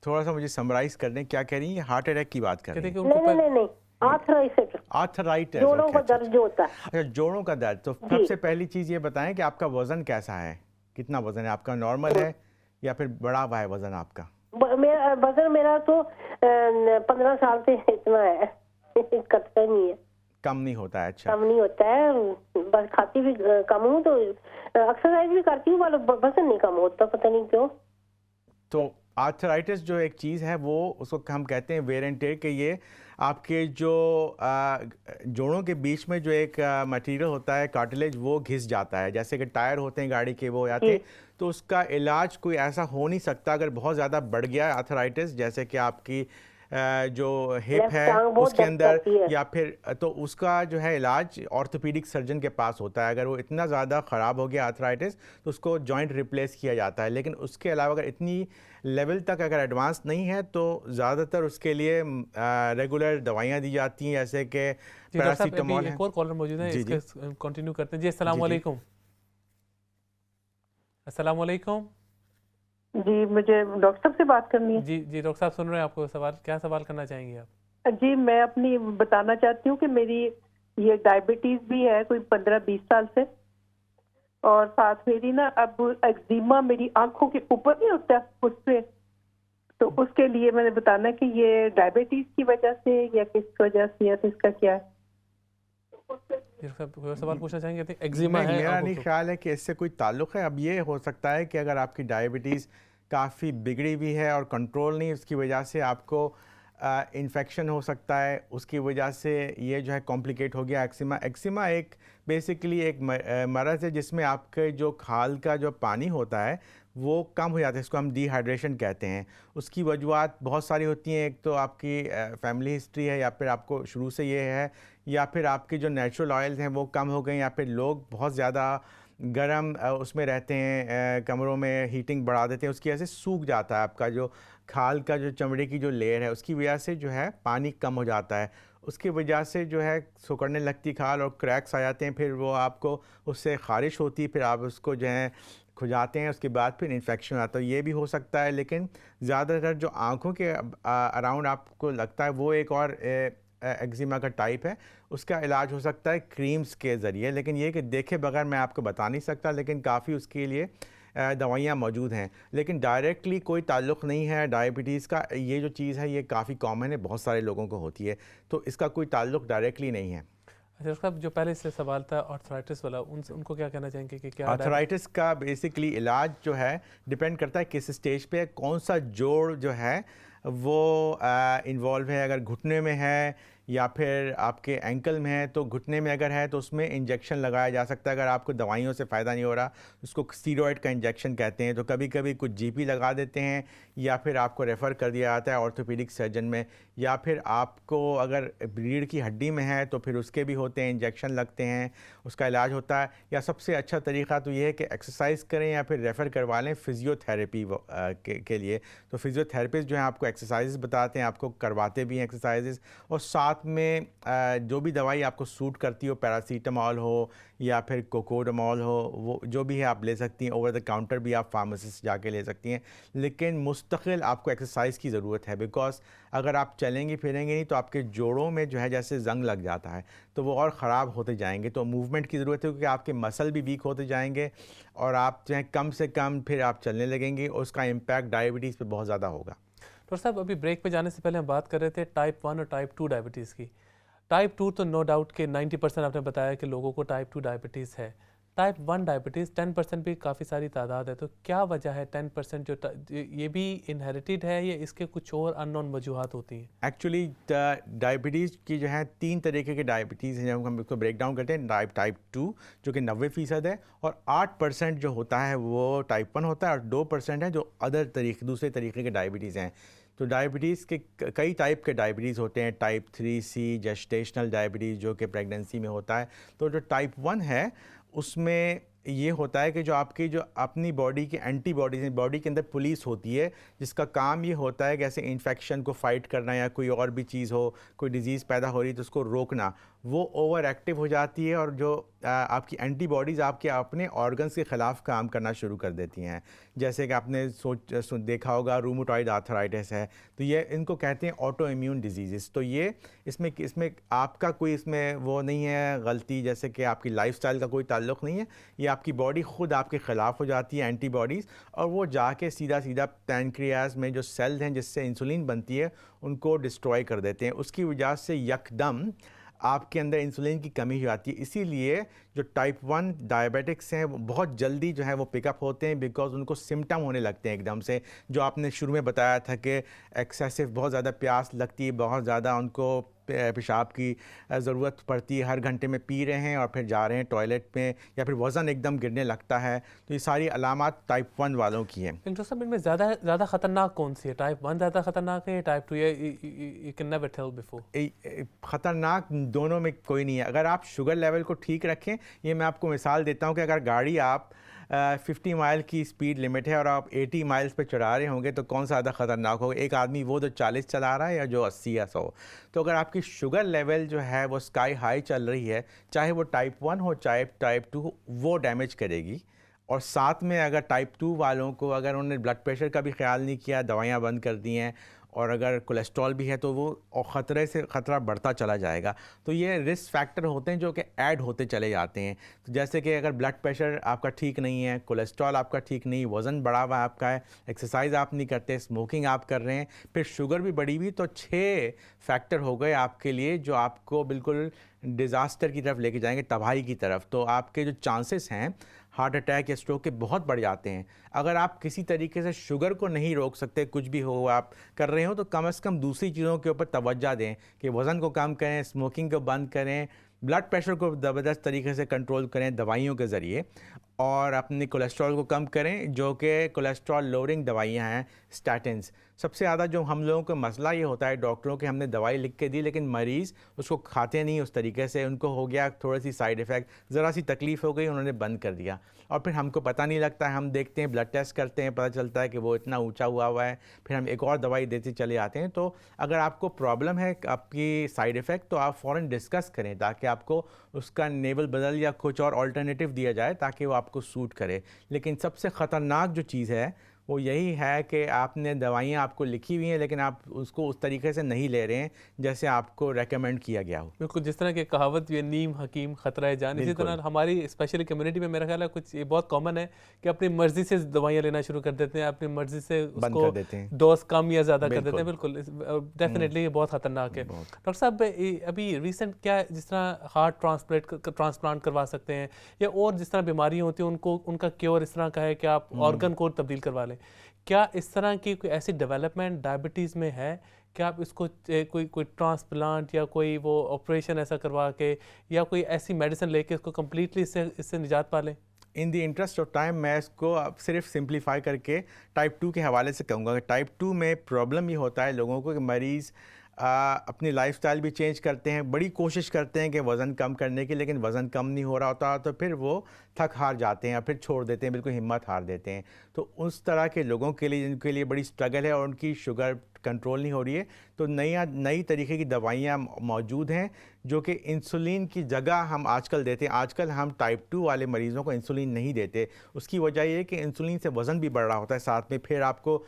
थोड़ा सा मुझे समराइज कर दें, क्या कह रही हैं? हार्ट अटैक की बात कर रही हैं? नहीं, आर्थराइटिस, जोड़ों का दर्द जो होता है। अच्छा, जोड़ों का दर्द। तो सबसे पहली चीज ये बताएं कि आपका वजन कैसा है, कितना वजन है आपका? नॉर्मल है या फिर बढ़ा हुआ है वजन आपका? वजन मेरा तो 15 साल से इतना है, घटता नहीं है। कम नहीं होता है? अच्छा, कम नहीं होता है, बस खाती भी कम हूँ, तो एक्सरसाइज भी करती हूँ, वजन नहीं कम होता, पता नहीं क्यों। तो आर्थराइटिस जो एक चीज़ है, वो उसको हम कहते हैं वेयर एंड टेयर, कि ये आपके जो जोड़ों के बीच में जो एक मटेरियल होता है, कार्टिलेज, वो घिस जाता है। जैसे कि टायर होते हैं गाड़ी के, वो जाते हैं। तो उसका इलाज कोई ऐसा हो नहीं सकता अगर बहुत ज़्यादा बढ़ गया आर्थराइटिस, जैसे कि आपकी जो हिप है उसके अंदर, या फिर, तो उसका जो है इलाज ऑर्थोपीडिक सर्जन के पास होता है। अगर वो इतना ज़्यादा ख़राब हो गया आर्थराइटिस, तो उसको जॉइंट रिप्लेस किया जाता है। लेकिन उसके अलावा अगर इतनी लेवल तक अगर एडवांस नहीं है, तो ज़्यादातर उसके लिए रेगुलर दवाइयाँ दी जाती हैं, जैसे कि पैरासीटामोल है। एक और कॉलर मौजूद है, इसके कंटिन्यू करते हैं जी। अस्सलाम वालेकुम। अस्सलाम वालेकुम जी, मुझे डॉक्टर साहब से बात करनी है। जी डॉक्टर साहब सुन रहे हैं आपको सवाल। क्या सवाल करना चाहेंगे आप? जी, मैं अपनी बताना चाहती हूँ कि मेरी ये डायबिटीज भी है कोई 15-20 साल से, और साथ मेरी ना अब एक्जिमा मेरी आंखों के ऊपर नहीं होता उस पे, तो उसके लिए मैंने बताना कि ये डायबिटीज की वजह से या किस वजह से, या तो इसका क्या है? सवाल पूछना चाहेंगे? एक्जिमा है, मेरा नहीं ख्याल है कि इससे कोई ताल्लुक है। अब ये हो सकता है कि अगर आपकी डायबिटीज़ काफ़ी बिगड़ी हुई है और कंट्रोल नहीं, उसकी वजह से आपको इन्फेक्शन हो सकता है, उसकी वजह से ये जो है कॉम्प्लिकेट हो गया एक्जिमा। एक्जिमा एक बेसिकली एक मरज़ है जिसमें आपके जो खाल का जो पानी होता है वो कम हो जाता है, इसको हम डिहाइड्रेशन कहते हैं। उसकी वजूहत बहुत सारी होती हैं। एक तो आपकी फैमिली हिस्ट्री है, या फिर आपको शुरू से ये है, या फिर आपके जो नेचुरल ऑयल्स हैं वो कम हो गए, या फिर लोग बहुत ज़्यादा गर्म उसमें रहते हैं, कमरों में हीटिंग बढ़ा देते हैं, उसकी वजह से सूख जाता है आपका जो खाल का जो चमड़े की जो लेयर है, उसकी वजह से जो है पानी कम हो जाता है। उसकी वजह से जो है सिकुड़ने लगती खाल और क्रैक्स आ जाते हैं, फिर वो आपको उससे ख़ारिश होती है, फिर आप उसको जो है खुजाते हैं, उसके बाद फिर इन्फेक्शन आता है। ये भी हो सकता है, लेकिन ज़्यादातर जो आँखों के अराउंड आपको लगता है वो एक और एक्जिमा का टाइप है उसका इलाज हो सकता है क्रीम्स के ज़रिए, लेकिन ये कि देखे बगैर मैं आपको बता नहीं सकता, लेकिन काफ़ी उसके लिए दवाइयाँ मौजूद हैं। लेकिन डायरेक्टली कोई ताल्लुक़ नहीं है डायबिटीज़ का। ये जो चीज़ है ये काफ़ी कॉमन है, बहुत सारे लोगों को होती है, तो इसका कोई ताल्लुक़ डायरेक्टली नहीं है। अच्छा डॉक्टर साहब, जो पहले से सवाल था आर्थराइटिस वाला, उनको क्या कहना चाहेंगे कि क्या आर्थराइटिस का बेसिकली इलाज जो है डिपेंड करता है किस स्टेज पे है, कौन सा जोड़ जो है वो इन्वॉल्व है। अगर घुटने में है या फिर आपके एंकल में है, तो घुटने में अगर है तो उसमें इंजेक्शन लगाया जा सकता है। अगर आपको दवाइयों से फ़ायदा नहीं हो रहा, उसको स्टीरॉयड का इंजेक्शन कहते हैं, तो कभी कभी कुछ जीपी लगा देते हैं या फिर आपको रेफ़र कर दिया जाता है ऑर्थोपेडिक सर्जन में, या फिर आपको अगर रीढ़ की हड्डी में है तो फिर उसके भी होते हैं, इंजेक्शन लगते हैं, उसका इलाज होता है। या सबसे अच्छा तरीका तो ये है कि एक्सरसाइज करें या फिर रेफ़र करवा लें फिज़ियोथेरेपी के लिए। तो फिज़ियोथेरेपिस्ट जो है आपको एक्सरसाइज बताते हैं, आपको करवाते भी हैं एक्सरसाइजेज, और साथ में जो भी दवाई आपको सूट करती हो, पैरासीटामॉल हो या फिर कोकोडामॉल हो, वो जो भी है आप ले सकती हैं। ओवर द काउंटर भी आप फार्मेसी से जाके ले सकती हैं, लेकिन मुस्तकिल आपको एक्सरसाइज की ज़रूरत है, बिकॉज अगर आप चलेंगी फिरेंगे नहीं तो आपके जोड़ों में जो है जैसे जंग लग जाता है तो वो और ख़राब होते जाएंगे। तो मूवमेंट की ज़रूरत है, क्योंकि आपके मसल भी वीक होते जाएंगे और आप जो है कम से कम फिर आप चलने लगेंगे, और उसका इम्पैक्ट डायबिटीज़ पे बहुत ज़्यादा होगा। डॉक्टर साहब, अभी ब्रेक पे जाने से पहले हम बात कर रहे थे टाइप 1 और टाइप 2 डायबिटीज़ की। टाइप 2 तो नो डाउट कि 90% आपने बताया कि लोगों को टाइप 2 डायबिटीज़ है। टाइप 1 डायबिटीज़ 10% भी काफ़ी सारी तादाद है, तो क्या वजह है 10% ये भी इनहेरिटेड है या इसके कुछ और अननोन वजूहात होती हैं? एक्चुअली डायबिटीज़ की जो है 3 तरीके के डायबिटीज़ हैं, जब हम इसको ब्रेक डाउन करते हैं। टाइप 2 जो कि 90% है, और 8% जो होता है वो टाइप 1 होता है, और 2% है जो दूसरे तरीके के डायबिटीज़ हैं। तो डायबिटीज़ के कई टाइप के डायबिटीज़ होते हैं। टाइप 3C जेस्टेशनल डायबिटीज़ जो कि प्रेगनेंसी में होता है। तो जो टाइप 1 है उसमें ये होता है कि जो आपकी जो अपनी बॉडी की एंटीबॉडीज़ हैं, बॉडी के अंदर पुलिस होती है जिसका काम ये होता है कि ऐसे इन्फेक्शन को फ़ाइट करना, या कोई और भी चीज़ हो, कोई डिज़ीज़ पैदा हो रही है तो उसको रोकना, वो ओवर एक्टिव हो जाती है, और जो आपकी एंटीबॉडीज़ आपके अपने ऑर्गन्स के ख़िलाफ़ काम करना शुरू कर देती हैं। जैसे कि आपने देखा होगा रूमेटॉइड आर्थराइटिस है, तो ये इनको कहते हैं ऑटो इम्यून डिजीज़। तो ये इसमें आपका कोई इसमें वो नहीं है गलती, जैसे कि आपकी लाइफस्टाइल का कोई ताल्लुक़ नहीं है, ये आपकी बॉडी खुद आपके ख़िलाफ़ हो जाती है एंटीबॉडीज़, और वो जाके सीधा पैनक्रियाज में जो सेल्स हैं जिससे इंसुलिन बनती है उनको डिस्ट्रॉय कर देते हैं। उसकी वजह से यकदम आपके अंदर इंसुलिन की कमी हो जाती है। इसीलिए जो टाइप 1 डायबिटिक्स हैं वो बहुत जल्दी जो है वो पिकअप होते हैं, बिकॉज उनको सिम्टम होने लगते हैं एकदम से। जो आपने शुरू में बताया था कि एक्सेसिव बहुत ज़्यादा प्यास लगती है, बहुत ज़्यादा उनको पेशाब की ज़रूरत पड़ती है, हर घंटे में पी रहे हैं और फिर जा रहे हैं टॉयलेट में, या फिर वज़न एकदम गिरने लगता है, तो ये सारी अलामात टाइप 1 वालों की हैं। डॉक्टर साहब, इनमें ज़्यादा ख़तरनाक कौन सी है? टाइप 1 ज़्यादा ख़तरनाक है या type 2? You can never tell before. ख़तरनाक दोनों में कोई नहीं है। अगर आप शुगर लेवल को ठीक रखें, ये मैं आपको मिसाल देता हूँ कि अगर गाड़ी आप 50 माइल की स्पीड लिमिट है और आप 80 माइल्स पे चला रहे होंगे तो कौन सा ज़्यादा ख़तरनाक होगा? एक आदमी वो जो 40 चला रहा है या जो 80 या 100? तो अगर आपकी शुगर लेवल जो है वो स्काई हाई चल रही है, चाहे वो टाइप 1 हो चाहे टाइप 2 हो, वो डैमेज करेगी। और साथ में अगर टाइप 2 वालों को अगर उन्होंने ब्लड प्रेशर का भी ख्याल नहीं किया, दवाइयाँ बंद कर दी हैं, और अगर कोलेस्ट्रॉल भी है तो वो और ख़तरा बढ़ता चला जाएगा। तो ये रिस्क फैक्टर होते हैं जो कि ऐड होते चले जाते हैं। तो जैसे कि अगर ब्लड प्रेशर आपका ठीक नहीं है, कोलेस्ट्रॉल आपका ठीक नहीं, वज़न बढ़ा हुआ आपका है, एक्सरसाइज आप नहीं करते, स्मोकिंग आप कर रहे हैं, फिर शुगर भी बढ़ी हुई, तो 6 फैक्टर हो गए आपके लिए जो आपको बिल्कुल डिज़ास्टर की तरफ लेके जाएंगे, तबाही की तरफ। तो आपके जो चांसेस हैं हार्ट अटैक या स्ट्रोक के बहुत बढ़ जाते हैं। अगर आप किसी तरीके से शुगर को नहीं रोक सकते, कुछ भी हो आप कर रहे हो, तो कम से कम दूसरी चीज़ों के ऊपर तवज्जो दें कि वज़न को कम करें, स्मोकिंग को बंद करें, ब्लड प्रेशर को ज़बरदस्त तरीके से कंट्रोल करें दवाइयों के ज़रिए, और अपने कोलेस्ट्रॉल को कम करें, जो कि कोलेस्ट्रॉल लोअरिंग दवाइयाँ हैं, स्टैटिन्स। सबसे ज़्यादा जो हम लोगों का मसला ये होता है डॉक्टरों के, हमने दवाई लिख के दी लेकिन मरीज़ उसको खाते नहीं उस तरीके से, उनको हो गया थोड़ी सी साइड इफ़ेक्ट, ज़रा सी तकलीफ़ हो गई, उन्होंने बंद कर दिया, और फिर हमको पता नहीं लगता है। हम देखते हैं, ब्लड टेस्ट करते हैं, पता चलता है कि वो इतना ऊंचा हुआ है, फिर हम एक और दवाई देते चले आते हैं। तो अगर आपको प्रॉब्लम है आपकी साइड इफ़ेक्ट, तो आप फ़ौरन डिस्कस करें ताकि आपको उसका नेवल बदल या कुछ और अल्टरनेटिव दिया जाए ताकि वो आपको सूट करे। लेकिन सबसे ख़तरनाक जो चीज़ है वो यही है कि आपने दवाइयाँ आपको लिखी हुई हैं लेकिन आप उसको उस तरीके से नहीं ले रहे हैं जैसे आपको रेकमेंड किया गया हो। बिल्कुल, जिस तरह की कहावत भी है, नीम हकीम खतरा है जान, इसी बिल्कुल। तरह हमारी स्पेशली कम्युनिटी में मेरा ख्याल है कुछ ये बहुत कॉमन है कि अपनी मर्जी से दवाइयाँ लेना शुरू कर देते हैं, अपनी मर्जी से बंद उसको कर देते हैं। डोज कम या ज़्यादा कर देते हैं। बिल्कुल। बिल्कुल, डेफिनेटली ये बहुत खतरनाक है। बहुत। डॉक्टर साहब, अभी रिसेंट क्या जिस तरह हार्ट ट्रांसप्लांट करवा सकते हैं या और जिस तरह बीमारियाँ होती हैं उनको उनका क्योर इस तरह का है कि आप ऑर्गन को तब्दील करवा लें, क्या इस तरह की कोई ऐसी डेवलपमेंट डायबिटीज़ में है कि आप इसको कोई ट्रांसप्लांट या कोई वो ऑपरेशन ऐसा करवा के या कोई ऐसी मेडिसिन लेके इसको कम्प्लीटली इससे निजात पा लें? In the interest of time मैं इसको अब सिर्फ सिंप्लीफाई करके टाइप 2 के हवाले से कहूँगा कि टाइप 2 में प्रॉब्लम ये होता है लोगों को कि मरीज़ अपनी लाइफस्टाइल भी चेंज करते हैं, बड़ी कोशिश करते हैं कि वज़न कम करने की, लेकिन वज़न कम नहीं हो रहा होता तो फिर वो थक हार जाते हैं, फिर छोड़ देते हैं, बिल्कुल हिम्मत हार देते हैं। तो उस तरह के लोगों के लिए जिनके लिए बड़ी स्ट्रगल है और उनकी शुगर कंट्रोल नहीं हो रही है, तो नई तरीके की दवाइयाँ मौजूद हैं जो कि इंसुलिन की जगह हम आजकल देते हैं। आजकल हम टाइप 2 वाले मरीज़ों को इंसुलिन नहीं देते। उसकी वजह ये है कि इंसुलिन से वज़न भी बढ़ रहा होता है, साथ में फिर आपको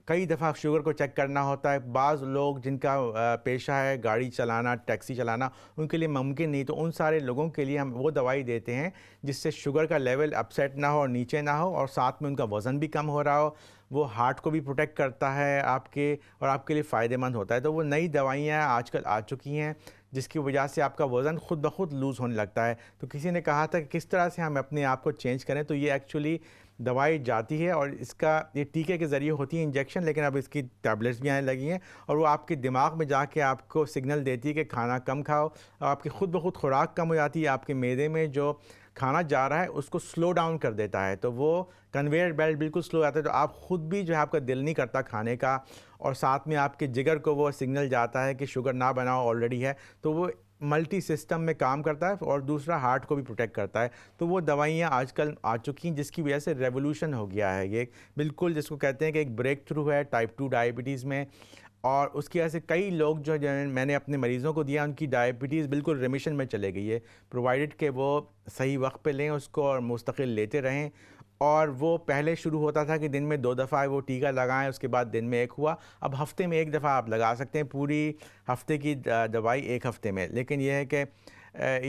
कई दफ़ा शुगर को चेक करना होता है। बाज़ लोग जिनका पेशा है गाड़ी चलाना, टैक्सी चलाना, उनके लिए मुमकिन नहीं, तो उन सारे लोगों के लिए हम वो दवाई देते हैं जिससे शुगर का लेवल अपसेट ना हो और नीचे ना हो और साथ में उनका वज़न भी कम हो रहा हो। वो हार्ट को भी प्रोटेक्ट करता है आपके और आपके लिए फ़ायदेमंद होता है। तो वो नई दवाइयाँ आजकल आ चुकी हैं जिसकी वजह से आपका वज़न खुद ब खुद लूज़ होने लगता है। तो किसी ने कहा था कि किस तरह से हम अपने आप को चेंज करें, तो ये एक्चुअली दवाई जाती है और इसका ये टीके के ज़रिए होती है इंजेक्शन, लेकिन अब इसकी टैबलेट्स भी आने लगी हैं और वो आपके दिमाग में जाके आपको सिग्नल देती है कि खाना कम खाओ और आपकी खुद ब खुद खुराक कम हो जाती है। आपके मैदे में जो खाना जा रहा है उसको स्लो डाउन कर देता है, तो वो कन्वेयर बेल्ट बिल्कुल स्लो जाता है, तो आप खुद भी जो है आपका दिल नहीं करता खाने का और साथ में आपके जिगर को वो सिग्नल जाता है कि शुगर ना बनाओ, ऑलरेडी है। तो वो मल्टी सिस्टम में काम करता है और दूसरा हार्ट को भी प्रोटेक्ट करता है। तो वो दवाइयाँ आजकल आ चुकी हैं जिसकी वजह से रेवोल्यूशन हो गया है। ये बिल्कुल जिसको कहते हैं कि एक ब्रेक थ्रू है टाइप 2 डायबिटीज़ में और उसकी वजह से कई लोग जो मैंने अपने मरीज़ों को दिया उनकी डायबिटीज़ बिल्कुल रिमिशन में चले गई है, प्रोवाइडेड कि वो सही वक्त पे लें उसको और मुस्तकिल लेते रहें। और वो पहले शुरू होता था कि दिन में 2 दफ़ा वो टीका लगाएं, उसके बाद दिन में 1 हुआ, अब हफ़्ते में 1 दफ़ा आप लगा सकते हैं, पूरी हफ़्ते की दवाई 1 हफ़्ते में। लेकिन यह है कि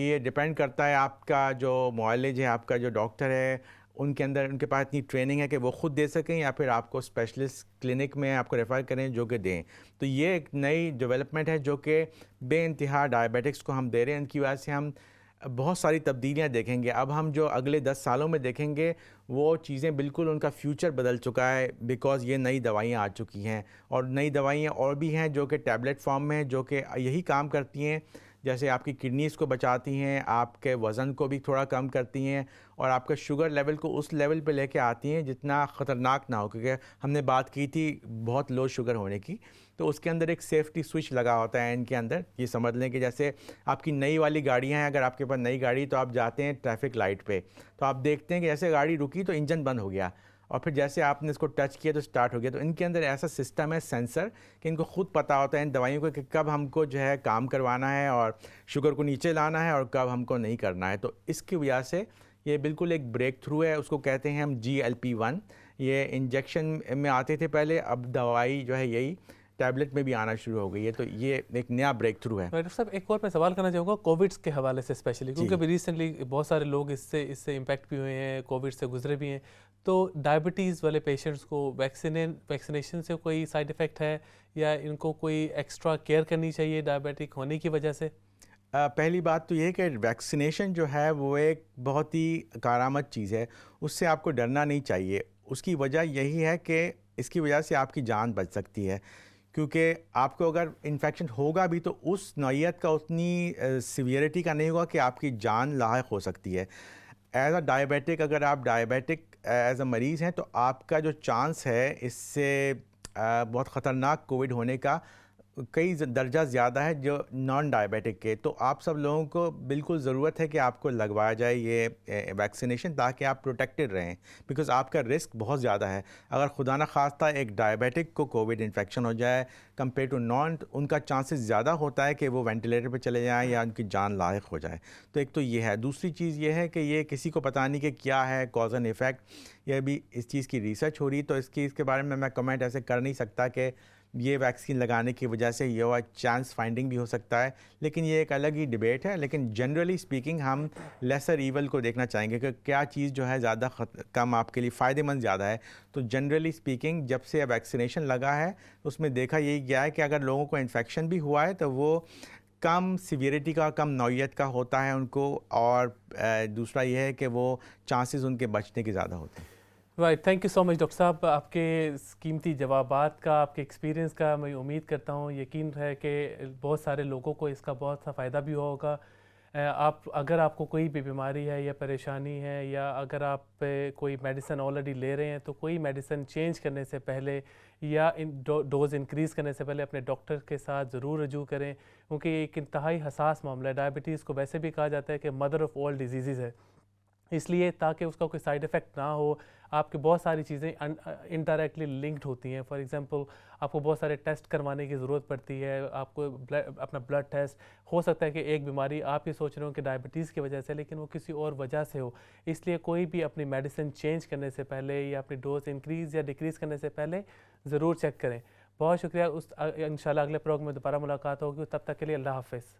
ये डिपेंड करता है आपका जो मुआलिज है, आपका जो डॉक्टर है, उनके अंदर उनके पास इतनी ट्रेनिंग है कि वो ख़ुद दे सकें या फिर आपको स्पेशलिस्ट क्लिनिक में आपको रेफ़र करें जो कि दें। तो ये एक नई डेवलपमेंट है जो कि बेइंतहा डायबिटिक्स को हम दे रहे हैं। इनकी वजह से हम बहुत सारी तब्दीलियाँ देखेंगे। अब हम जो अगले 10 सालों में देखेंगे वो चीज़ें बिल्कुल उनका फ्यूचर बदल चुका है, बिकॉज़ ये नई दवाइयाँ आ चुकी हैं और नई दवाइयाँ और भी हैं जो कि टैबलेट फॉर्म में हैं, जो कि यही काम करती हैं, जैसे आपकी किडनीज़ को बचाती हैं, आपके वज़न को भी थोड़ा कम करती हैं और आपके शुगर लेवल को उस लेवल पे लेके आती हैं जितना ख़तरनाक ना हो। क्योंकि हमने बात की थी बहुत लो शुगर होने की, तो उसके अंदर एक सेफ्टी स्विच लगा होता है इनके अंदर। ये समझ लें कि जैसे आपकी नई वाली गाड़ियाँ हैं, अगर आपके पास नई गाड़ी तो आप जाते हैं ट्रैफिक लाइट पे, तो आप देखते हैं कि जैसे गाड़ी रुकी तो इंजन बंद हो गया और फिर जैसे आपने इसको टच किया तो स्टार्ट हो गया। तो इनके अंदर ऐसा सिस्टम है सेंसर कि इनको खुद पता होता है इन दवाइयों को कि कब हमको जो है काम करवाना है और शुगर को नीचे लाना है और कब हमको नहीं करना है। तो इसकी वजह से ये बिल्कुल एक ब्रेक थ्रू है, उसको कहते हैं हम GLP-1। ये इंजेक्शन में आते थे पहले, अब दवाई जो है यही टैबलेट में भी आना शुरू हो गई है, तो ये एक नया ब्रेक थ्रू है। डॉक्टर साहब, एक और मैं सवाल करना चाहूँगा कोविड के हवाले से स्पेशली, क्योंकि अभी रिसेंटली बहुत सारे लोग इससे इम्पैक्ट भी हुए हैं, कोविड से गुजरे भी हैं। तो डायबिटीज़ वाले पेशेंट्स को वैक्सीनेशन से कोई साइड इफ़ेक्ट है या इनको कोई एक्स्ट्रा केयर करनी चाहिए डायबिटिक होने की वजह से? पहली बात तो ये है कि वैक्सीनेशन जो है वो एक बहुत ही कारामद चीज़ है, उससे आपको डरना नहीं चाहिए। उसकी वजह यही है कि इसकी वजह से आपकी जान बच सकती है, क्योंकि आपको अगर इन्फेक्शन होगा भी तो उस नौइयत का उतनी सीवियरिटी का नहीं होगा कि आपकी जान लायक हो सकती है। एज अ डायबिटिक, अगर आप डायबिटिक एज अ मरीज़ हैं तो आपका जो चांस है इससे बहुत ख़तरनाक कोविड होने का कई दर्जा ज़्यादा है जो नॉन डायबिटिक के। तो आप सब लोगों को बिल्कुल ज़रूरत है कि आपको लगवाया जाए ये वैक्सीनेशन, ताकि आप प्रोटेक्टेड रहें, बिकॉज़ आपका रिस्क बहुत ज़्यादा है। अगर खुदा न खास्ता एक डायबिटिक को कोविड इन्फेक्शन हो जाए कंपेयर टू नॉन, तो उनका चांसेस ज़्यादा होता है कि वो वेंटिलेटर पे चले जाएं या उनकी जान लायक हो जाए। तो एक तो ये है। दूसरी चीज़ ये है कि ये किसी को पता नहीं कि क्या है कॉज एंड इफ़ेक्ट, ये भी इस चीज़ की रिसर्च हो रही, तो इसके बारे में मैं कमेंट ऐसे कर नहीं सकता कि ये वैक्सीन लगाने की वजह से ये हुआ, चांस फाइंडिंग भी हो सकता है, लेकिन ये एक अलग ही डिबेट है। लेकिन जनरली स्पीकिंग हम लेसर ईवल को देखना चाहेंगे कि क्या चीज़ जो है ज़्यादा कम आपके लिए फ़ायदेमंद ज़्यादा है। तो जनरली स्पीकिंग जब से वैक्सीनेशन लगा है उसमें देखा यही गया है कि अगर लोगों को इन्फेक्शन भी हुआ है तो वो कम सीवियरिटी का, कम नौइयत का होता है उनको, और दूसरा ये है कि वो चांसेस उनके बचने के ज़्यादा होते हैं। Right, thank you so much doctor साहब, आपके कीमती जवाबात का, आपके एक्सपीरियंस का मैं उम्मीद करता हूँ, यकीन है कि बहुत सारे लोगों को इसका बहुत सा फ़ायदा भी होगा। अगर आपको कोई भी बीमारी है या परेशानी है, या अगर आप कोई मेडिसिन ऑलरेडी ले रहे हैं, तो कोई मेडिसिन चेंज करने से पहले या डोज़ इंक्रीज़ करने से पहले अपने डॉक्टर के साथ ज़रूर रजू करें, क्योंकि ये एक इंतहाई हसास मामला है। डायबिटीज़ को वैसे भी कहा जाता है कि मदर ऑफ़ ऑल डिजीज़ है, इसलिए ताकि उसका कोई साइड इफ़ेक्ट ना हो। आपकी बहुत सारी चीज़ें इनडायरेक्टली लिंक्ड होती हैं। फॉर एग्जांपल, आपको बहुत सारे टेस्ट करवाने की ज़रूरत पड़ती है। आपको अपना ब्लड टेस्ट, हो सकता है कि एक बीमारी आप ये सोच रहे हो कि डायबिटीज़ की वजह से, लेकिन वो किसी और वजह से हो। इसलिए कोई भी अपनी मेडिसिन चेंज करने से पहले या अपनी डोज इंक्रीज़ या डिक्रीज़ करने से पहले ज़रूर चेक करें। बहुत शुक्रिया। इंशाल्लाह अगले प्रोग्राम में दोबारा मुलाकात होगी। तब तक के लिए अल्लाह हाफ़िज़।